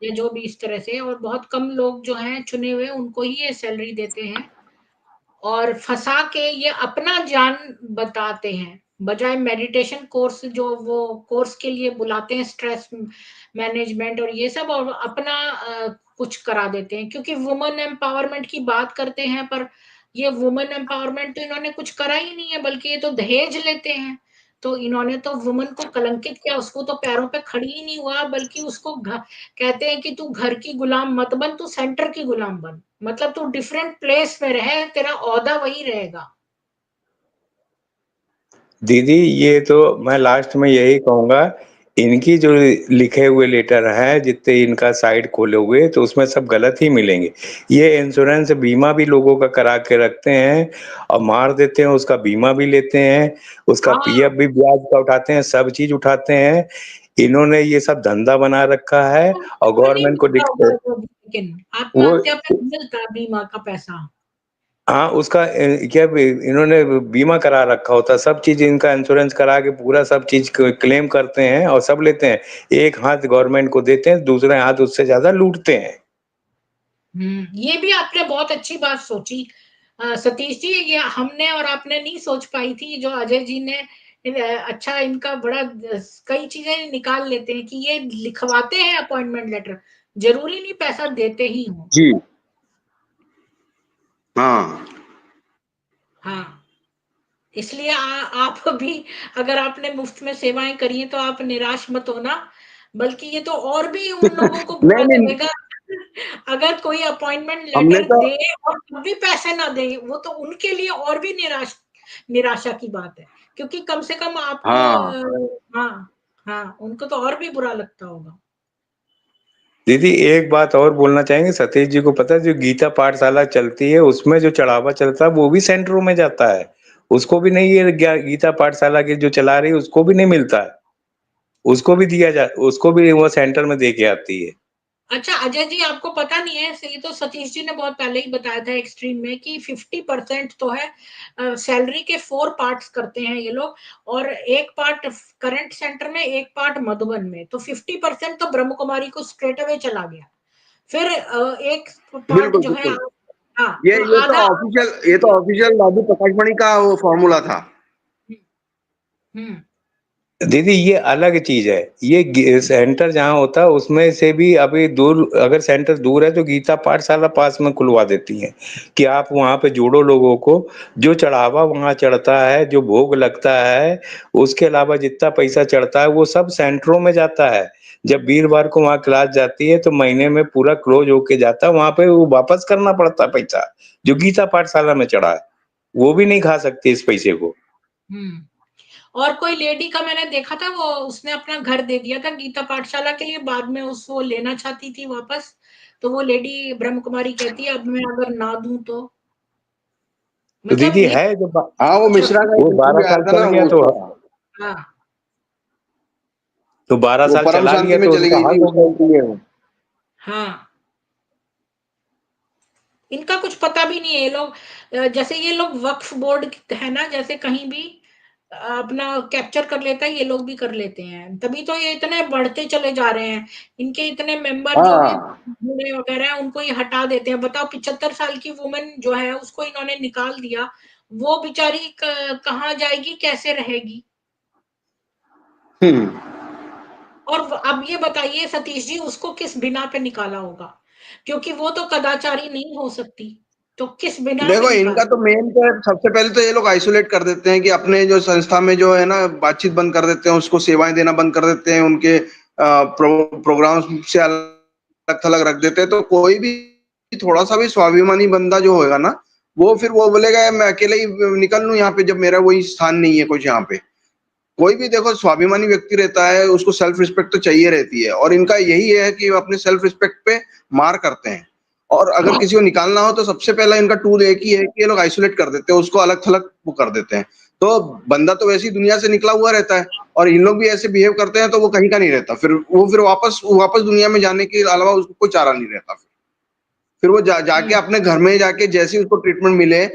या जो भी इस तरह से, और बहुत कम लोग जो हैं चुने हुए उनको ही ये सैलरी देते हैं, और फंसा के ये अपना जान बताते हैं, बजाय मेडिटेशन कोर्स जो वो कोर्स के लिए बुलाते हैं, स्ट्रेस मैनेजमेंट और ये सब, और अपना कुछ करा देते हैं, क्योंकि वुमेन एम्पावरमेंट की बात करते हैं, पर ये वुमेन एम्पावरमेंट तो इन्होंने कुछ करा ही नहीं है, बल्कि ये तो दहेज लेते हैं। तो इन्होंने तो वुमेन को कलंकित किया, उसको तो पैरों पे खड़ी ही नहीं हुआ, बल्कि उसको कहते हैं कि तू घर की गुलाम मत बन, तू सेंटर की गुलाम बन, मतलब तू डिफरेंट प्लेस में रहे, तेरा ओहदा वही रहेगा। दीदी ये तो मैं लास्ट में यही कहूंगा, इनकी जो लिखे हुए लेटर है, जितने इनका साइट खोले हुए, तो उसमें सब गलत ही मिलेंगे। ये इंश्योरेंस बीमा भी लोगों का करा के रखते हैं और मार देते हैं, उसका बीमा भी लेते हैं, उसका हाँ। पीएफ भी ब्याज का उठाते हैं, सब चीज उठाते हैं। इन्होंने ये सब धंधा बना रखा है और वो नहीं गवर्नमेंट को मिलता होगा वो भी, लेकिन वो आत्महत्या पे मिलता है बीमा का पैसा। हाँ, उसका क्या इन्होंने बीमा करा रखा होता, सब चीज इनका इंश्योरेंस करा के पूरा सब चीज क्लेम करते हैं और सब लेते हैं। एक हाथ गवर्नमेंट को देते हैं, दूसरे हाथ उससे ज्यादा लूटते हैं। ये भी आपने बहुत अच्छी बात सोची सतीश जी, ये हमने और आपने नहीं सोच पाई थी, जो अजय जी ने अच्छा इनका बड़ा कई चीजें निकाल लेते हैं कि ये लिखवाते हैं अपॉइंटमेंट लेटर, जरूरी नहीं पैसा देते ही हो। जी हाँ हाँ, इसलिए आप भी अगर आपने मुफ्त में सेवाएं करी हैं तो आप निराश मत होना, बल्कि ये तो और भी उन लोगों को बुरा नहीं नहीं लगेगा अगर कोई अपॉइंटमेंट हमने लेटर तो दे और तब भी पैसे ना दे, वो तो उनके लिए और भी निराशा की बात है, क्योंकि कम से कम आपको हाँ हाँ हाँ, उनको तो और भी बुरा लगता होगा। दीदी एक बात और बोलना चाहेंगे, सतीश जी को पता है जो गीता पाठशाला चलती है उसमें जो चढ़ावा चलता है वो भी सेंटरों में जाता है, उसको भी नहीं, ये गीता पाठशाला की जो चला रही है उसको भी नहीं मिलता है, उसको भी उसको भी वो सेंटर में दे के आती है। अच्छा अजय जी, आपको पता नहीं है, ये तो सतीश जी ने बहुत पहले ही बताया था एक्सट्रीम में कि 50% तो है सैलरी के 4 पार्ट्स करते हैं ये लोग, और एक पार्ट करंट सेंटर में, एक पार्ट मधुबन में, तो 50% तो ब्रह्म कुमारी को स्ट्रेट अवे चला गया। फिर एक पार्ट बिल्कुल जो है बिल्कुल। हाँ, ये तो ये तो आधा ऑफिशियल ये तो ऑफिशियल दादू प्रकाशमणि का वो फॉर्मूला था। हम्म दीदी ये अलग चीज है, ये सेंटर जहाँ होता है उसमें से भी अभी दूर, अगर सेंटर दूर है तो गीता पाठशाला पास में खुलवा देती है कि आप वहां पे जोड़ो लोगों को, जो चढ़ावा वहां चढ़ता है, जो भोग लगता है, उसके अलावा जितना पैसा चढ़ता है वो सब सेंटरों में जाता है। जब वीरवार को वहां क्लास जाती है तो महीने में पूरा क्लोज होके जाता है, वहां पे वो वापस करना पड़ता है पैसा जो गीता पाठशाला में चढ़ा है, वो भी नहीं खा सकती इस पैसे को। हम्म और कोई लेडी का मैंने देखा था, वो उसने अपना घर दे दिया था गीता पाठशाला के लिए, बाद में उसको लेना चाहती थी वापस, तो वो लेडी ब्रह्म कुमारी कहती है अब मैं अगर ना दूं तो, तो मतलब दीदी ये है जो हाँ वो कुछ मिश्रा का वो एक इंटरव्यू 12 आया साल था चल ना गया वो तो उसका था। हाँ तो 12 वो साल परम चला शांति लिया में तो चली उनका गई हल थी हो उस गया। टाइम के लिए वो। हाँ, इनका कुछ पता भी नहीं है ये लोग, जैसे ये लोग वक्फ बोर्ड है ना, जैसे कहीं भी अपना कैप्चर कर लेता है, ये लोग भी कर लेते हैं, तभी तो ये इतने बढ़ते चले जा रहे हैं, इनके इतने मेंबर जो भी हाँ बूढ़े वगैरह हैं उनको ये हटा देते हैं। बताओ 75 साल की वुमेन जो है उसको इन्होंने निकाल दिया, वो बेचारी कहाँ जाएगी, कैसे रहेगी? हम्म और अब ये बताइए सतीश जी, उसको किस बिना पे निकाला होगा, क्योंकि वो तो कदाचारी नहीं हो सकती, तो किस बिना पे देखो इनका निकाला? तो मेन तो सबसे पहले तो ये लोग आइसोलेट कर देते हैं कि अपने जो संस्था में जो है ना बातचीत बंद कर देते हैं, उसको सेवाएं देना बंद कर देते हैं, उनके प्रोग्राम से अलग थलग रख देते हैं। तो कोई भी थोड़ा सा भी स्वाभिमानी बंदा जो होगा ना, वो फिर वो बोलेगा मैं अकेले ही निकल लूं यहाँ पे, जब मेरा वही स्थान नहीं है कुछ यहाँ पे। कोई भी देखो स्वाभिमानी व्यक्ति रहता है, उसको सेल्फ रिस्पेक्ट तो चाहिए रहती है, और इनका यही है कि वो अपने सेल्फ रिस्पेक्ट पे मार करते हैं। और अगर किसी को निकालना हो तो सबसे पहला इनका टूल एक ही है कि ये लोग आइसोलेट कर देते हैं, उसको अलग थलग वो कर देते हैं। तो बंदा तो वैसी दुनिया से निकला हुआ रहता है, और इन लोग भी ऐसे बिहेव करते हैं, तो वो कहीं का नहीं रहता, फिर वापस दुनिया में जाने के अलावा उसको कोई चारा नहीं रहता। फिर वो जाके अपने घर में जाके जैसे उसको ट्रीटमेंट मिले,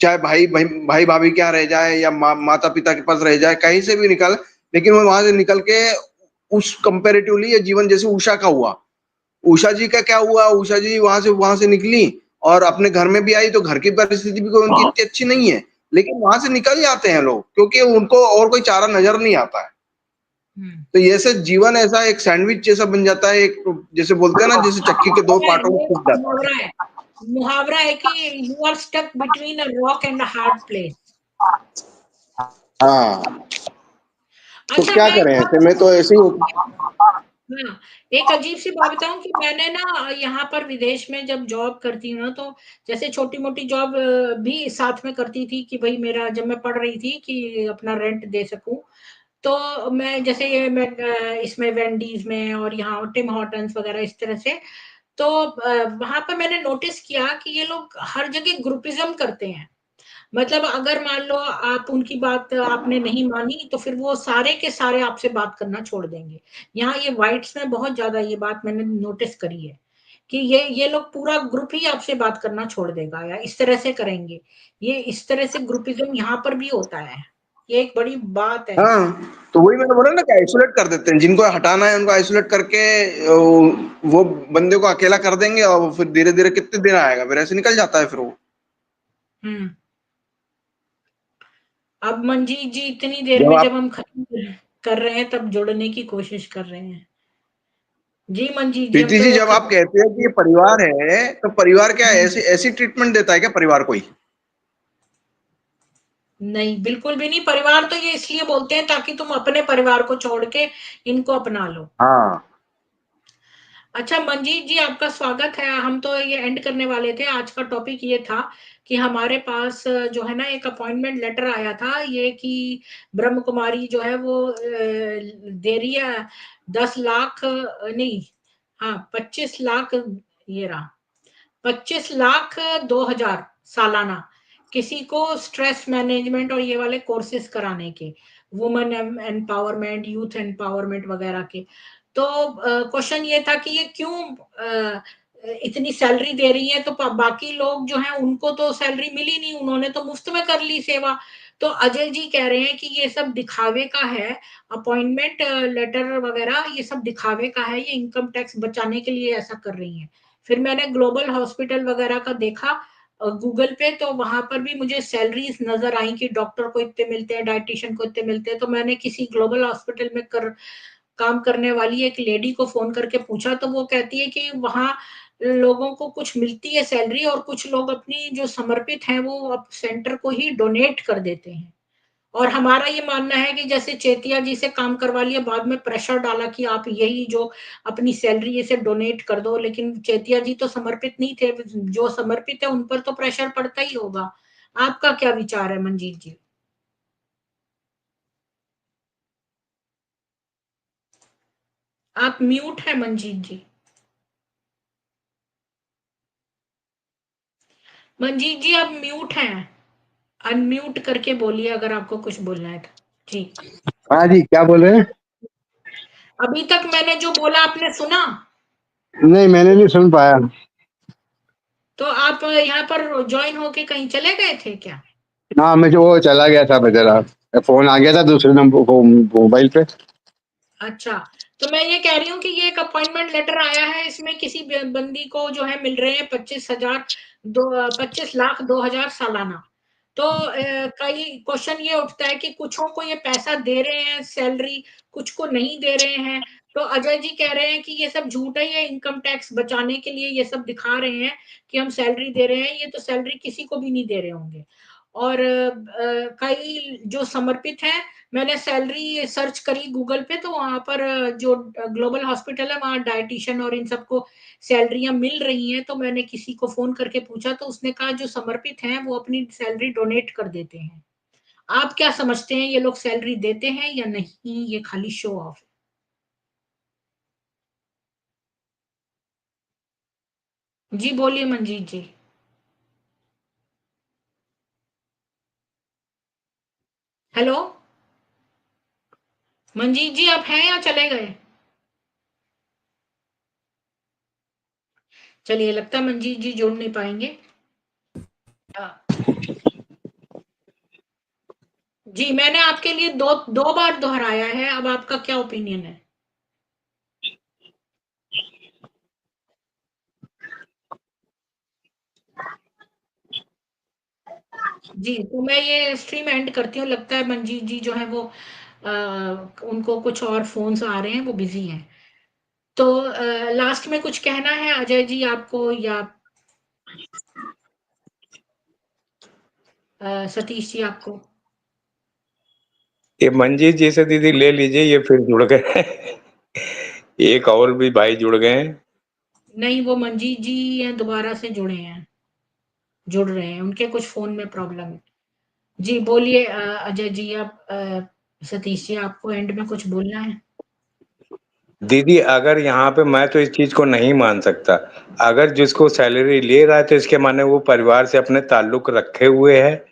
चाहे भाई भाभी के यहाँ रह जाए या माता पिता के पास रह जाए, कहीं से भी निकल, लेकिन वो वहां से निकल के उस कंपेरेटिवली ये जीवन जैसे उषा का हुआ, उषा जी का क्या हुआ, उषा जी वहां से निकली और अपने घर में भी आई, तो घर की परिस्थिति भी कोई उनकी इतनी अच्छी नहीं है, लेकिन वहां से निकल जाते हैं लोग क्योंकि उनको और कोई चारा नजर नहीं आता है। तो ये से जीवन ऐसा एक सैंडविच जैसा बन जाता है, एक जैसे बोलते हैं ना, जैसे चक्की के दो पार्टों में ये फंस जाता है। मुहावरा है कि you are stuck between a rock and a hard place. हाँ तो अच्छा क्या मैं करें, ऐसे में तो ऐसे ही होता है। हाँ, एक अजीब सी बात बताऊं कि मैंने ना यहाँ पर विदेश में जब जॉब करती हूँ ना, तो जैसे छोटी मोटी जॉब भी साथ में करती थी कि भाई मेरा, जब मैं पढ़ रही थी कि अपना रेंट दे सकूं, तो मैं जैसे ये मैं इसमें वेंडीज में और यहाँ टिम हॉर्टन्स वगैरह इस तरह से, तो वहां पर मैंने नोटिस किया कि ये लोग हर जगह ग्रुपिज्म करते हैं। मतलब अगर मान लो आप उनकी बात आपने नहीं मानी तो फिर वो सारे के सारे आपसे बात करना छोड़ देंगे। यहाँ ये व्हाइट्स में बहुत ज्यादा ये बात मैंने नोटिस करी है कि ये लोग पूरा ग्रुप ही आपसे बात करना छोड़ देगा या इस तरह से करेंगे। ये इस तरह से ग्रुपिज्म यहाँ पर भी होता है, ये एक बड़ी बात है। हाँ, तो वही मैंने बोला ना कि आइसोलेट कर देते हैं, जिनको हटाना है उनको आइसोलेट करके वो बंदे को अकेला कर देंगे और फिर धीरे धीरे कितने दिन आएगा, फिर ऐसे निकल जाता है फिर वो। हम्म। अब मंजीत जी इतनी देर जब में जब आप हम खत्म कर रहे हैं तब जुड़ने की कोशिश कर रहे हैं। जी मंजीत जी हम प्रीति जी, तो जब आप खत्म। कहते हैं कि ये परिवार है, तो परिवार क्या हम्म। ऐसी ऐसी ट्रीटमेंट देता है क्या परिवार कोई? नहीं बिल्कुल भी नहीं, परिवार तो ये इसलिए बोलते हैं ताकि तुम अपने परिवार को छोड़ के इनको अपना लो। हाँ, अच्छा मंजीत जी आपका स्वागत है। हम तो ये एंड करने वाले थे, आज का टॉपिक ये था कि हमारे पास जो है ना एक अपॉइंटमेंट लेटर आया था ये कि ब्रह्म कुमारी जो है वो दे रही है 10 लाख नहीं, हाँ 25 लाख, ये रहा 25 लाख 2 हजार सालाना किसी को स्ट्रेस मैनेजमेंट और ये वाले कोर्सेज कराने के, वुमेन एम्पावरमेंट, यूथ एम्पावरमेंट वगैरह के। तो क्वेश्चन ये था कि ये क्यों इतनी सैलरी दे रही है, तो बाकी लोग जो हैं उनको तो सैलरी मिली नहीं, उन्होंने तो मुफ्त में कर ली सेवा। तो अजय जी कह रहे हैं कि ये सब दिखावे का है, अपॉइंटमेंट लेटर वगैरह ये सब दिखावे का है, ये इनकम टैक्स बचाने के लिए ऐसा कर रही हैं। फिर मैंने ग्लोबल हॉस्पिटल वगैरह का देखा गूगल पे, तो वहां पर भी मुझे सैलरीज नजर आई कि डॉक्टर को इतने मिलते हैं, डाइटिशियन को इतने मिलते हैं। तो मैंने किसी ग्लोबल हॉस्पिटल में काम करने वाली एक लेडी को फोन करके पूछा, तो वो कहती है कि वहां लोगों को कुछ मिलती है सैलरी और कुछ लोग अपनी जो समर्पित हैं वो अब सेंटर को ही डोनेट कर देते हैं। और हमारा ये मानना है कि जैसे चेतिया जी से काम करवा लिया, बाद में प्रेशर डाला कि आप यही जो अपनी सैलरी इसे डोनेट कर दो, लेकिन चेतिया जी तो समर्पित नहीं थे, जो समर्पित है उन पर तो प्रेशर पड़ता ही होगा। आपका क्या विचार है मंजीत जी? आप म्यूट है मंजीत जी। मंजीत जी आप म्यूट हैं, अनम्यूट करके बोलिए अगर आपको कुछ बोलना है तो। जी हाँ जी, क्या बोल रहे हैं? अभी तक मैंने जो बोला आपने सुना? नहीं, मैंने नहीं सुन पाया। तो आप यहाँ पर ज्वाइन होके कहीं चले गए थे क्या? हाँ, मैं जो वो चला गया था जरा, फोन आ गया था दूसरे नंबर को मोबाइल पे। अच्छा, तो मैं ये कह रही हूँ कि ये एक अपॉइंटमेंट लेटर आया है, इसमें किसी बंदी को जो है मिल रहे हैं 25 लाख 2 हजार सालाना। तो कई क्वेश्चन ये उठता है कि कुछों को ये पैसा दे रहे हैं सैलरी, कुछ को नहीं दे रहे हैं। तो अजय जी कह रहे हैं कि ये सब झूठ है, ये इनकम टैक्स बचाने के लिए ये सब दिखा रहे हैं कि हम सैलरी दे रहे हैं, ये तो सैलरी किसी को भी नहीं दे रहे होंगे। और कई जो समर्पित हैं, मैंने सैलरी सर्च करी गूगल पे, तो वहां पर जो ग्लोबल हॉस्पिटल है वहां डाइटिशियन और इन सबको सैलरियां मिल रही हैं। तो मैंने किसी को फोन करके पूछा, तो उसने कहा जो समर्पित हैं वो अपनी सैलरी डोनेट कर देते हैं। आप क्या समझते हैं, ये लोग सैलरी देते हैं या नहीं, ये खाली शो ऑफ है? जी बोलिए मंजीत जी। हेलो मंजीत जी, आप हैं या चले गए? चलिए, लगता है मंजीत जी जुड़ नहीं पाएंगे। जी मैंने आपके लिए दो दो बार दोहराया है, अब आपका क्या ओपिनियन है? जी तो मैं ये स्ट्रीम एंड करती हूँ, लगता है मंजीत जी जो है वो उनको कुछ और फोन्स आ रहे हैं, वो बिजी हैं। तो लास्ट में कुछ कहना है अजय जी आपको, या सतीश जी आपको? ये मंजीत जी से दीदी ले लीजिए, ये फिर जुड़ गए। एक और भी भाई जुड़ गए हैं। नहीं, वो मंजीत जी दोबारा से जुड़ रहे हैं, उनके कुछ फोन में प्रॉब्लम है। जी बोलिए अजय जी, आप सतीश जी, आपको एंड में कुछ बोलना है? दीदी अगर यहाँ पे मैं तो इस चीज को नहीं मान सकता, अगर जिसको सैलरी ले रहा है तो इसके माने वो परिवार से अपने ताल्लुक रखे हुए है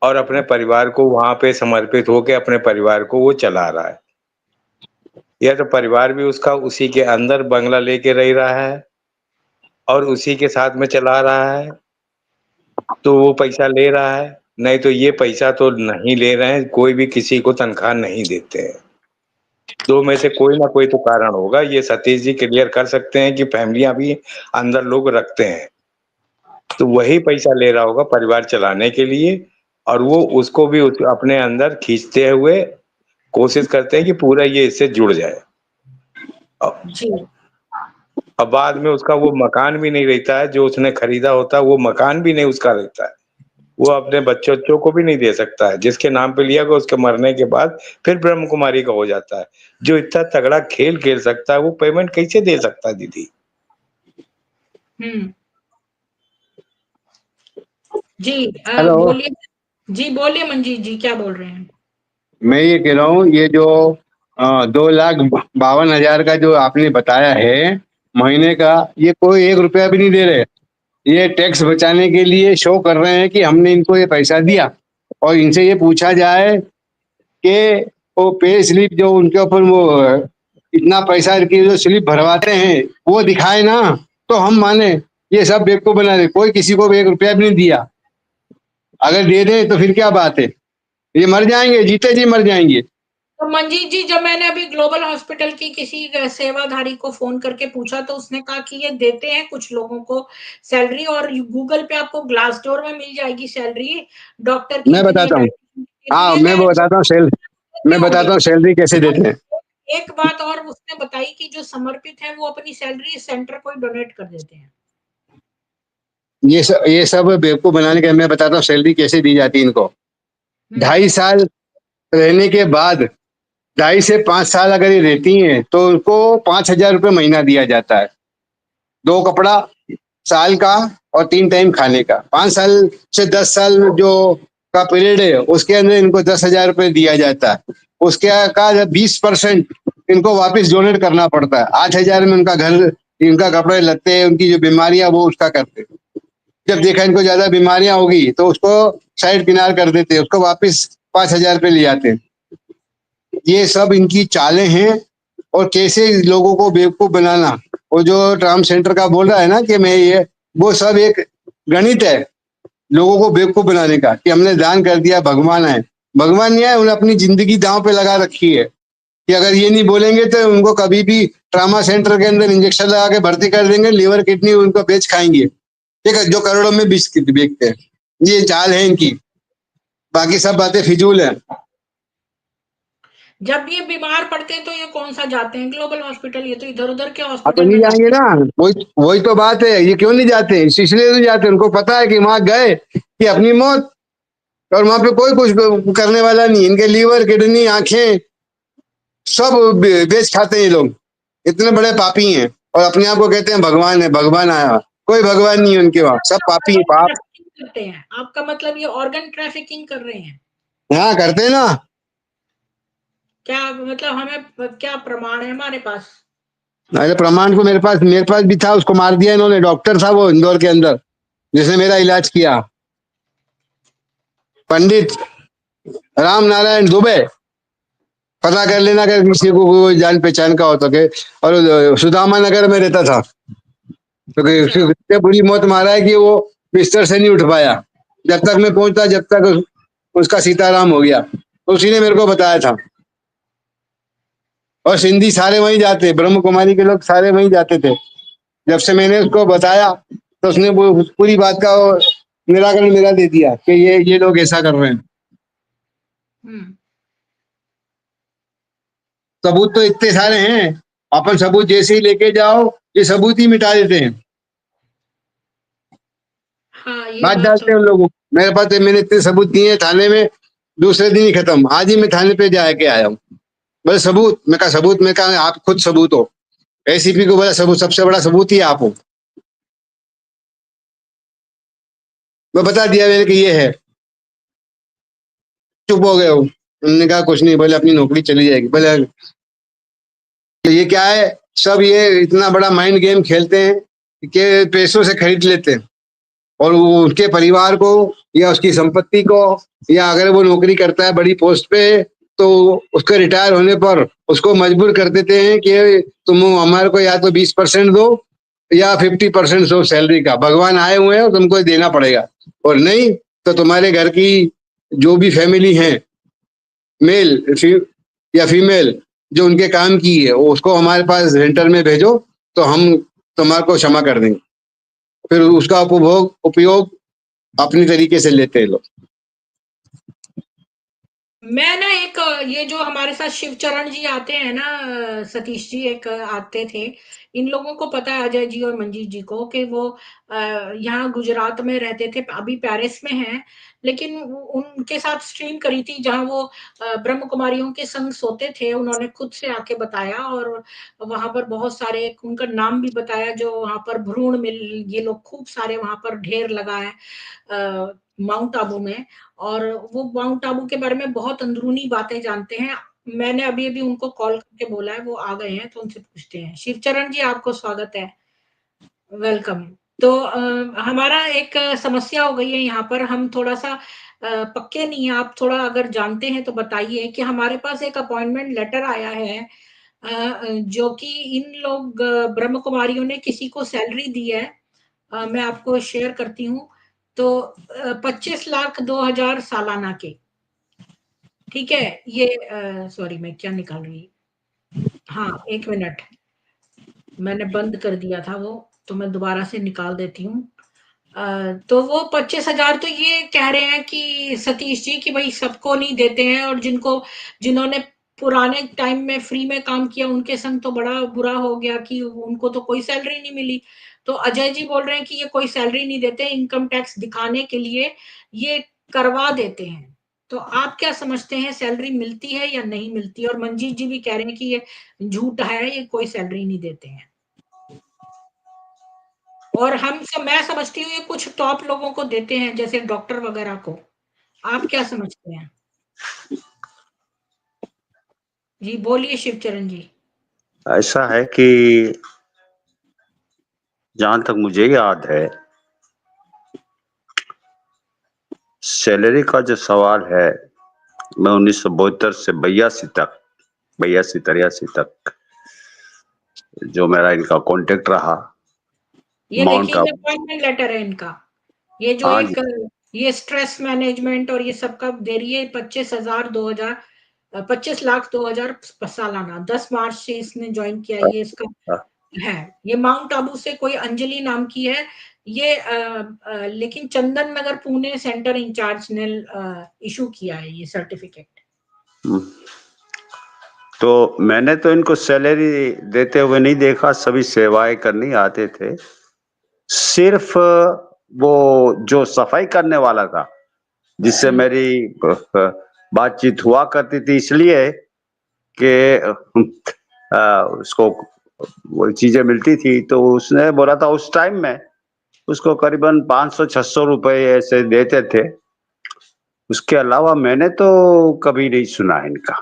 और अपने परिवार को वहां पे समर्पित होके अपने परिवार को वो चला रहा है, या तो परिवार भी उसका उसी के अंदर बंगला लेके रह रहा है और उसी के साथ में चला रहा है तो वो पैसा ले रहा है, नहीं तो ये पैसा तो नहीं ले रहे हैं, कोई भी किसी को तनख्वाह नहीं देते हैं। दो में से कोई ना कोई तो कारण होगा, ये सतीश जी क्लियर कर सकते हैं कि फैमिलियां भी अंदर लोग रखते हैं, तो वही पैसा ले रहा होगा परिवार चलाने के लिए और वो उसको भी अपने अंदर खींचते हुए कोशिश करते हैं कि पूरा ये इससे जुड़ जाए। जी। अब बाद में उसका वो मकान भी नहीं रहता है जो उसने खरीदा होता है, वो मकान भी नहीं उसका रहता है, वो अपने बच्चों को भी नहीं दे सकता है, जिसके नाम पे लिया गया उसके मरने के बाद फिर ब्रह्म कुमारी का हो जाता है। जो इतना तगड़ा खेल खेल सकता है वो पेमेंट कैसे दे सकता है दीदी? जी हेलो। बोलिए। जी बोलिए मंजीत जी, क्या बोल रहे हैं? मैं ये कह रहा हूँ, ये जो 2,52,000 का जो आपने बताया है महीने का, ये कोई 1 रुपया भी नहीं दे रहे। ये टैक्स बचाने के लिए शो कर रहे हैं कि हमने इनको ये पैसा दिया, और इनसे ये पूछा जाए कि वो पे स्लिप जो उनके ऊपर वो इतना पैसा की जो स्लिप भरवाते हैं वो दिखाए ना, तो हम माने। ये सब बेवकूफ बना रहे, कोई किसी को भी 1 रुपया भी नहीं दिया। अगर दे दें तो फिर क्या बात है, ये मर जाएंगे, जीते जी मर जाएंगे। तो मंजीत जी, जब मैंने अभी ग्लोबल हॉस्पिटल की किसी सेवाधारी को फोन करके पूछा तो उसने कहा कि ये देते हैं कुछ लोगों को सैलरी, और गूगल पे आपको ग्लास डोर में मिल जाएगी सैलरी, डॉक्टर की मैं इतनी है, बताता हूँ, तो हाँ ये मैं वो बताता हूँ मैं बताता हूँ सैलरी कैसे देते हैं। एक बात और उसने बताई कि जो समर्पित है वो अपनी सैलरी सेंटर को ही डोनेट कर देते हैं। ये सब बेवकूफ बनाने का, मैं बताता हूँ सैलरी कैसे दी जाती है इनको। 2.5 साल रहने के बाद, 2.5 से 5 साल अगर ये रहती हैं तो उनको 5,000 रुपये महीना दिया जाता है, 2 कपड़ा साल का और 3 टाइम खाने का। 5 साल से 10 साल जो का पीरियड है उसके अंदर इनको 10,000 रुपये दिया जाता है। उसके का 20% इनको वापस डोनेट करना पड़ता है। 8,000 में उनका घर, इनका कपड़े लत्ते, उनकी जो बीमारियां वो उसका करते हैं। जब देखा इनको ज्यादा बीमारियां होगी तो उसको साइड किनार कर देते, उसको वापस 5,000 रुपये ले जाते। ये सब इनकी चालें हैं, और कैसे लोगों को बेवकूफ बनाना। वो जो ट्राम सेंटर का बोल रहा है ना कि मैं ये, वो सब एक गणित है लोगों को बेवकूफ बनाने का, कि हमने दान कर दिया भगवान है। भगवान नहीं है, उन्हें अपनी जिंदगी दांव पे लगा रखी है कि अगर ये नहीं बोलेंगे तो उनको कभी भी ट्रामा सेंटर के अंदर इंजेक्शन लगा के भर्ती कर देंगे, लीवर किडनी उनको बेच खाएंगे, ठीक है, जो करोड़ों में बेचते हैं। ये चाल है इनकी, बाकी सब बातें फिजूल है। जब ये बीमार पड़ते हैं तो ये कौन सा जाते हैं ग्लोबल हॉस्पिटल? ये तो इधर उधर के अब तो हॉस्पिटल नहीं में जाएंगे ना, वही तो बात है, ये क्यों नहीं जाते, इसलिए नहीं जाते, उनको पता है कि वहां गए कि अपनी मौत, और वहां पे कोई कुछ करने वाला नहीं। इनके लीवर किडनी आंखें सब बेच खाते हैं ये लोग, इतने बड़े पापी हैं, और अपने आप को कहते हैं भगवान है, भगवान आया। कोई भगवान नहीं है उनके वहां, सब पापी है, पाप। करते हैं, आपका मतलब ये ऑर्गन ट्रैफिकिंग कर रहे हैं? हाँ करते हैं ना। क्या मतलब, हमें क्या प्रमाण है हमारे पास? अरे प्रमाण को मेरे पास भी था, उसको मार दिया इन्होंने। डॉक्टर था वो इंदौर के अंदर जिसने मेरा इलाज किया, पंडित राम नारायण दुबे। पता कर लेना अगर किसी को कोई जान पहचान का हो तो के। और सुदामा नगर में रहता था, तो इतनी बुरी मौत मारा है कि वो बिस्तर से नहीं उठ पाया। जब तक मैं पहुंचता, जब तक उसका सीताराम हो गया, तो उसी ने मेरे को बताया था। और सिंधी सारे वहीं जाते, ब्रह्म कुमारी के लोग सारे वहीं जाते थे। जब से मैंने उसको बताया तो उसने वो पूरी बात का निराकरण मेरा दे दिया कि ये लोग ऐसा कर रहे हैं। सबूत तो इतने सारे हैं, अपन सबूत जैसे ही लेके जाओ ये सबूत ही मिटा देते हैं। हाँ, ये बात बात डालते हैं उन लोगों। मेरे पास मैंने इतने सबूत दिए थाने में, दूसरे दिन ही खत्म। आज ही मैं थाने पे जाके आया हूँ। बोले सबूत, मैं कहा सबूत, मैं कहा आप खुद सबूत हो। एसीपी को बोला सबूत, सबसे बड़ा सबूत ही आप हो। मैं बता दिया मैंने कि ये है, चुप हो गए हो। उन्होंने कहा कुछ नहीं, बोले अपनी नौकरी चली जाएगी। बोले ये क्या है, सब ये इतना बड़ा माइंड गेम खेलते हैं कि पैसों से खरीद लेते हैं, और वो उसके परिवार को या उसकी संपत्ति को, या अगर वो नौकरी करता है बड़ी पोस्ट पे तो उसके रिटायर होने पर उसको मजबूर कर देते हैं कि तुम हमारे को या तो 20% दो या 50% दो सैलरी का, भगवान आए हुए हैं और तुमको देना पड़ेगा, और नहीं तो तुम्हारे घर की जो भी फैमिली है, मेल या फीमेल, जो उनके काम की है वो उसको हमारे पास रेंटल में भेजो तो हम तुम्हारे को क्षमा कर देंगे। फिर उसका उपयोग अपनी तरीके से लेते हैं लोग। मैं ना एक ये जो हमारे साथ शिवचरण जी आते हैं ना, सतीश जी एक आते थे, इन लोगों को पता है, अजय जी और मंजीत जी को, कि वो यहाँ गुजरात में रहते थे, अभी पेरिस में हैं, लेकिन उनके साथ स्ट्रीम करी थी जहाँ वो ब्रह्म कुमारियों के संग सोते थे। उन्होंने खुद से आके बताया, और वहां पर बहुत सारे, उनका नाम भी बताया, जो वहां पर भ्रूण मिल, ये लोग खूब सारे वहां पर ढेर लगा है माउंट आबू में, और वो माउंट आबू के बारे में बहुत अंदरूनी बातें जानते हैं। मैंने अभी अभी उनको कॉल करके बोला है, वो आ गए हैं, तो उनसे पूछते हैं। शिवचरण जी आपको स्वागत है, वेलकम। तो हमारा एक समस्या हो गई है यहाँ पर, हम थोड़ा सा पक्के नहीं है, आप थोड़ा अगर जानते हैं तो बताइए कि हमारे पास एक अपॉइंटमेंट लेटर आया है जो कि इन लोग ब्रह्म कुमारियों ने किसी को सैलरी दी है, मैं आपको शेयर करती हूँ। तो 25,02,000 सालाना के, ठीक है। ये सॉरी मैं क्या निकाल रही, हाँ एक मिनट, मैंने बंद कर दिया था वो, तो मैं दोबारा से निकाल देती हूँ। तो वो 25,000 तो ये कह रहे हैं कि सतीश जी कि भाई सबको नहीं देते हैं, और जिन्होंने पुराने टाइम में फ्री में काम किया उनके संग तो बड़ा बुरा हो गया कि उनको तो कोई सैलरी नहीं मिली। तो अजय जी बोल रहे हैं कि ये कोई सैलरी नहीं देते, इनकम टैक्स दिखाने के लिए ये करवा देते हैं। तो आप क्या समझते हैं, सैलरी मिलती है या नहीं मिलती? और मंजीत जी भी कह रहे हैं कि ये झूठ है, ये कोई सैलरी नहीं देते हैं। और मैं समझती हूँ ये कुछ टॉप लोगों को देते हैं, जैसे डॉक्टर वगैरह को। आप क्या समझते हैं? जी बोलिए शिवचरण जी। ऐसा है कि जहां तक मुझे याद है, सैलरी का जो सवाल है, मैं 1972 से 83 तक जो मेरा इनका कांटेक्ट रहा, ये माउंट देखिए, ये आबू। अपॉइंटमेंट लेटर है इनका, ये जो हाँ एक जी, ये स्ट्रेस मैनेजमेंट और ये सब का दे रही है। 25,02,000 सालाना, 10 मार्च से इसने ज्वाइन किया, ये इसका है। ये माउंट आबू से कोई अंजलि नाम की है ये, लेकिन चंदन नगर पुणे सेंटर इंचार्ज ने इशू किया है ये सर्टिफिकेट। तो मैंने तो इनको सैलरी देते हुए नहीं देखा, सभी सेवाएं करने आते थे। सिर्फ वो जो सफाई करने वाला था, जिससे मेरी बातचीत हुआ करती थी, इसलिए कि उसको वो चीजें मिलती थी, तो उसने बोला था उस टाइम में उसको करीबन 500-600 रुपए ऐसे देते थे। उसके अलावा मैंने तो कभी नहीं सुना इनका।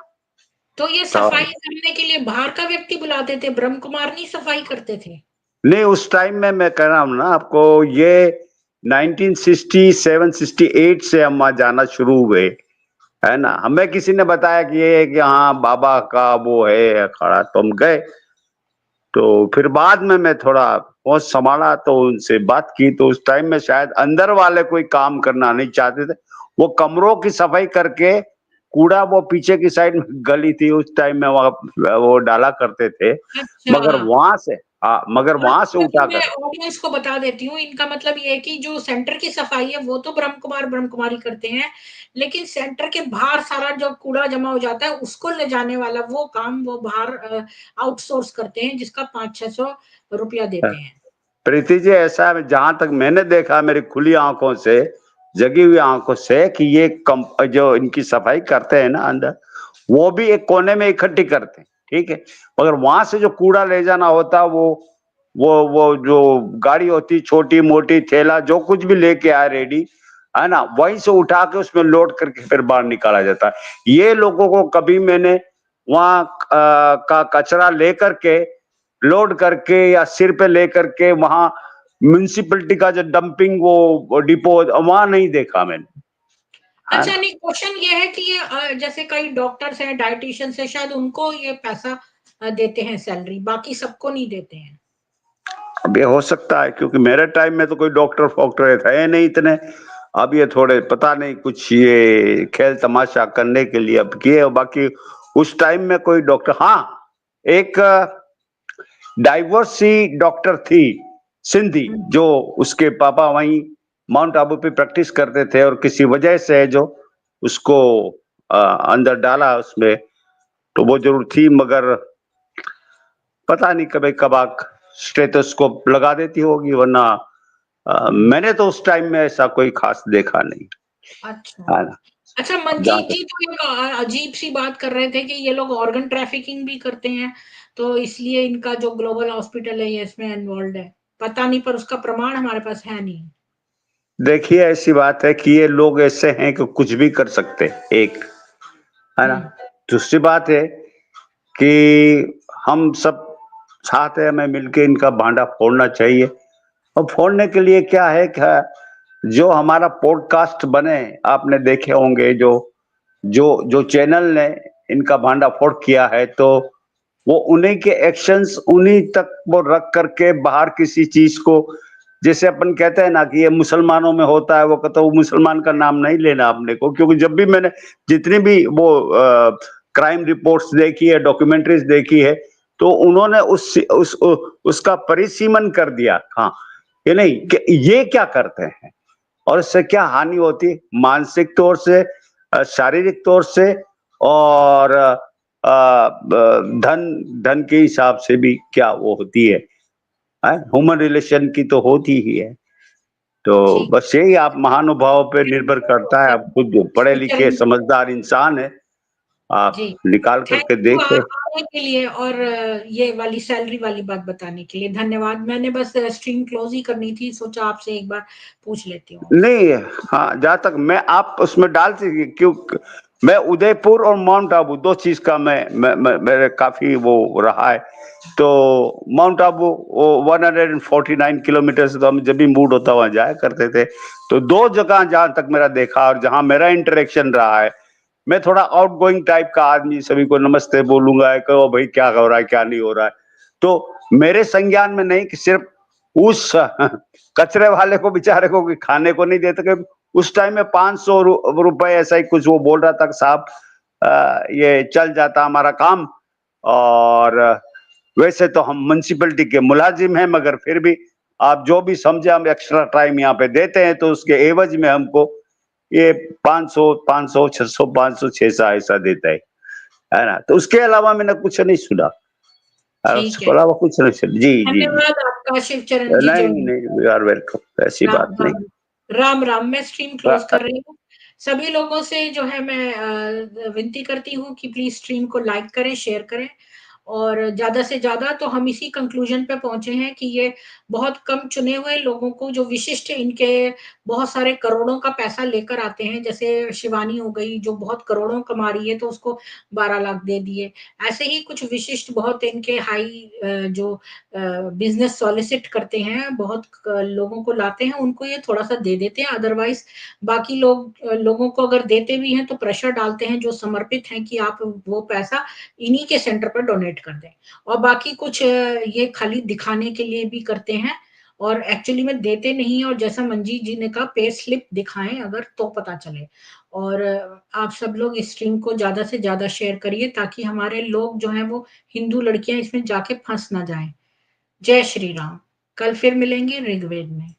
तो ये सफाई करने के लिए बाहर का व्यक्ति बुलाते थे, ब्रह्म कुमार नहीं सफाई करते थे? नहीं, उस टाइम में मैं कह रहा हूँ ना आपको, ये 1967-68 से हम वहां जाना शुरू हुए, है ना। हमें किसी ने बताया कि ये कि हाँ बाबा का वो है अखाड़ा, तो हम गए। तो फिर बाद में मैं थोड़ा होश संभाला तो उनसे बात की, तो उस टाइम में शायद अंदर वाले कोई काम करना नहीं चाहते थे, वो कमरों की सफाई करके कूड़ा वो पीछे की साइड में गली थी उस टाइम में वहां वो डाला करते थे, अच्छा, मगर वहां से, हाँ, मगर और वहां से मतलब उठा मैं कर। ऑडियंस को बता देती हूँ, इनका मतलब ये है कि जो सेंटर की सफाई है वो तो ब्रह्म कुमारी करते हैं, लेकिन सेंटर के बाहर सारा जो कूड़ा जमा हो जाता है उसको ले जाने वाला वो काम वो बाहर आउटसोर्स करते हैं, जिसका 500-600 रुपया देते हैं। प्रीति जी, ऐसा है, जहां तक मैंने देखा मेरी खुली आंखों से, जगी हुई आंखों से, कि ये जो इनकी सफाई करते हैं ना अंदर, वो भी एक कोने में इकट्ठी करते हैं, ठीक है, मगर वहां से जो कूड़ा ले जाना होता, वो जो गाड़ी होती, छोटी मोटी थैला जो कुछ भी लेके आए रेडी, है ना, वहीं से उठा के उसमें लोड करके फिर बाहर निकाला जाता है। ये लोगों को कभी मैंने वहां का कचरा लेकर के लोड करके या सिर पे लेकर के वहां म्युनिसिपलिटी का जो डंपिंग वो डिपो वहां नहीं देखा मैंने। अच्छा, नहीं, क्वेश्चन ये है कि ये जैसे कई डॉक्टर्स हैं, डाइटिशियंस है, शायद उनको ये पैसा देते हैं सैलरी, बाकी सबको नहीं देते हैं। अब ये हो सकता है क्योंकि मेरे टाइम में तो कोई डॉक्टर फॉक्टर थे नहीं इतने। अब ये थोड़े पता नहीं कुछ ये खेल तमाशा करने के लिए अब किए, बाकी उस टाइम में कोई डॉक्टर, हाँ एक डाइवर्स सी डॉक्टर थी सिंधी, जो उसके पापा वहीं माउंट आबू पे प्रैक्टिस करते थे और किसी वजह से जो उसको अंदर डाला उसमें, तो वो जरूर थी, मगर पता नहीं कभी कभार स्टेथोस्कोप लगा देती होगी, वरना मैंने तो उस टाइम में ऐसा कोई खास देखा नहीं। अच्छा, है ना। अच्छा, मंजीत जी तो एक अजीब सी बात कर रहे थे कि ये लोग ऑर्गन ट्रैफिकिंग भी करते हैं, तो इसलिए इनका जो ग्लोबल हॉस्पिटल है ये इसमें इन्वॉल्व है। पता नहीं, पर उसका प्रमाण हमारे पास है नहीं। देखिए ऐसी बात है कि ये लोग ऐसे हैं कि कुछ भी कर सकते, एक है ना। दूसरी बात है कि हम सब साथ है, हमें मिलके इनका भांडा फोड़ना चाहिए। और फोड़ने के लिए क्या है कि जो हमारा पॉडकास्ट बने, आपने देखे होंगे, जो जो जो चैनल ने इनका भांडा फोड़ किया है, तो वो उन्हीं के एक्शंस उन्हीं तक वो रख करके बाहर किसी चीज को, जैसे अपन कहते हैं ना कि ये मुसलमानों में होता है, वो कहता है वो मुसलमान का नाम नहीं लेना आपने को, क्योंकि जब भी मैंने जितनी भी वो क्राइम रिपोर्ट्स देखी है, डॉक्यूमेंट्रीज देखी है, तो उन्होंने उसका परिसीमन कर दिया। हाँ, ये नहीं कि ये क्या करते हैं और इससे क्या हानि होती है, मानसिक तौर से, शारीरिक तौर से, और धन के हिसाब से भी क्या वो होती है, ह्यूमन रिलेशन की तो होती ही है। तो बस यही आप महानुभाव पे निर्भर करता है, आप खुद पढ़े लिखे समझदार इंसान है, आप निकाल करके देखें। आने के लिए और ये वाली सैलरी वाली बात बताने के लिए धन्यवाद। मैंने बस स्ट्रीम क्लोज ही करनी थी, सोचा आपसे एक बार पूछ लेती हूँ। नहीं, हाँ, जहां तक मैं आप उसमें डालती, क्यों मैं उदयपुर और माउंट आबू दो चीज का मेरे काफी वो रहा है। तो माउंट आबू वो 149 किलोमीटर से, तो हम जब भी मूड होता वहां जाया करते थे। तो दो जगह जहां तक मेरा देखा और जहां मेरा इंटरेक्शन रहा है, मैं थोड़ा आउट गोइंग टाइप का आदमी, सभी को नमस्ते बोलूंगा, कहो भाई क्या हो रहा है क्या नहीं हो रहा है। तो मेरे संज्ञान में नहीं कि सिर्फ उस कचरे वाले को बेचारे को खाने को नहीं देते, कि उस टाइम में 500 रुपए ऐसा ही कुछ वो बोल रहा था साहब, ये चल जाता हमारा काम। और वैसे तो हम म्युनिसिपैलिटी के मुलाजिम हैं, मगर फिर भी आप जो भी समझे, हम एक्स्ट्रा टाइम यहाँ पे देते हैं, तो उसके एवज में हमको ये 500 600 500 600 ऐसा देता है ना। तो उसके अलावा मैंने कुछ नहीं सुना, उसके अलावा कुछ नहीं सुना। जी जी, धन्यवाद आपका शिवचरण जी। नहीं, यू आर वेलकम, ऐसी बात नहीं। राम राम। मैं स्ट्रीम क्लोज कर रही हूँ। सभी लोगों से जो है मैं विनती करती हूँ कि प्लीज स्ट्रीम को लाइक करें, शेयर करें, और ज्यादा से ज्यादा। तो हम इसी कंक्लूजन पे पहुंचे हैं कि ये बहुत कम चुने हुए लोगों को, जो विशिष्ट इनके बहुत सारे करोड़ों का पैसा लेकर आते हैं, जैसे शिवानी हो गई जो बहुत करोड़ों कमा रही है, तो उसको 12 लाख दे दिए। ऐसे ही कुछ विशिष्ट बहुत इनके हाई जो बिजनेस सॉलिसिट करते हैं, बहुत लोगों को लाते हैं, उनको ये थोड़ा सा दे देते हैं। अदरवाइज बाकी लोगों को अगर देते भी हैं तो प्रेशर डालते हैं जो समर्पित हैं कि आप वो पैसा इन्हीं के सेंटर पर डोनेट कर दें। और बाकी कुछ ये खाली दिखाने के लिए भी करते हैं और एक्चुअली में देते नहीं। और जैसा मंजीत जी ने कहा, पे स्लिप दिखाएं अगर, तो पता चले। और आप सब लोग इस स्ट्रीम को ज्यादा से ज्यादा शेयर करिए, ताकि हमारे लोग जो हैं वो हिंदू लड़कियां इसमें जाके फंस ना जाएं। जय श्री राम। कल फिर मिलेंगे ऋग्वेद में।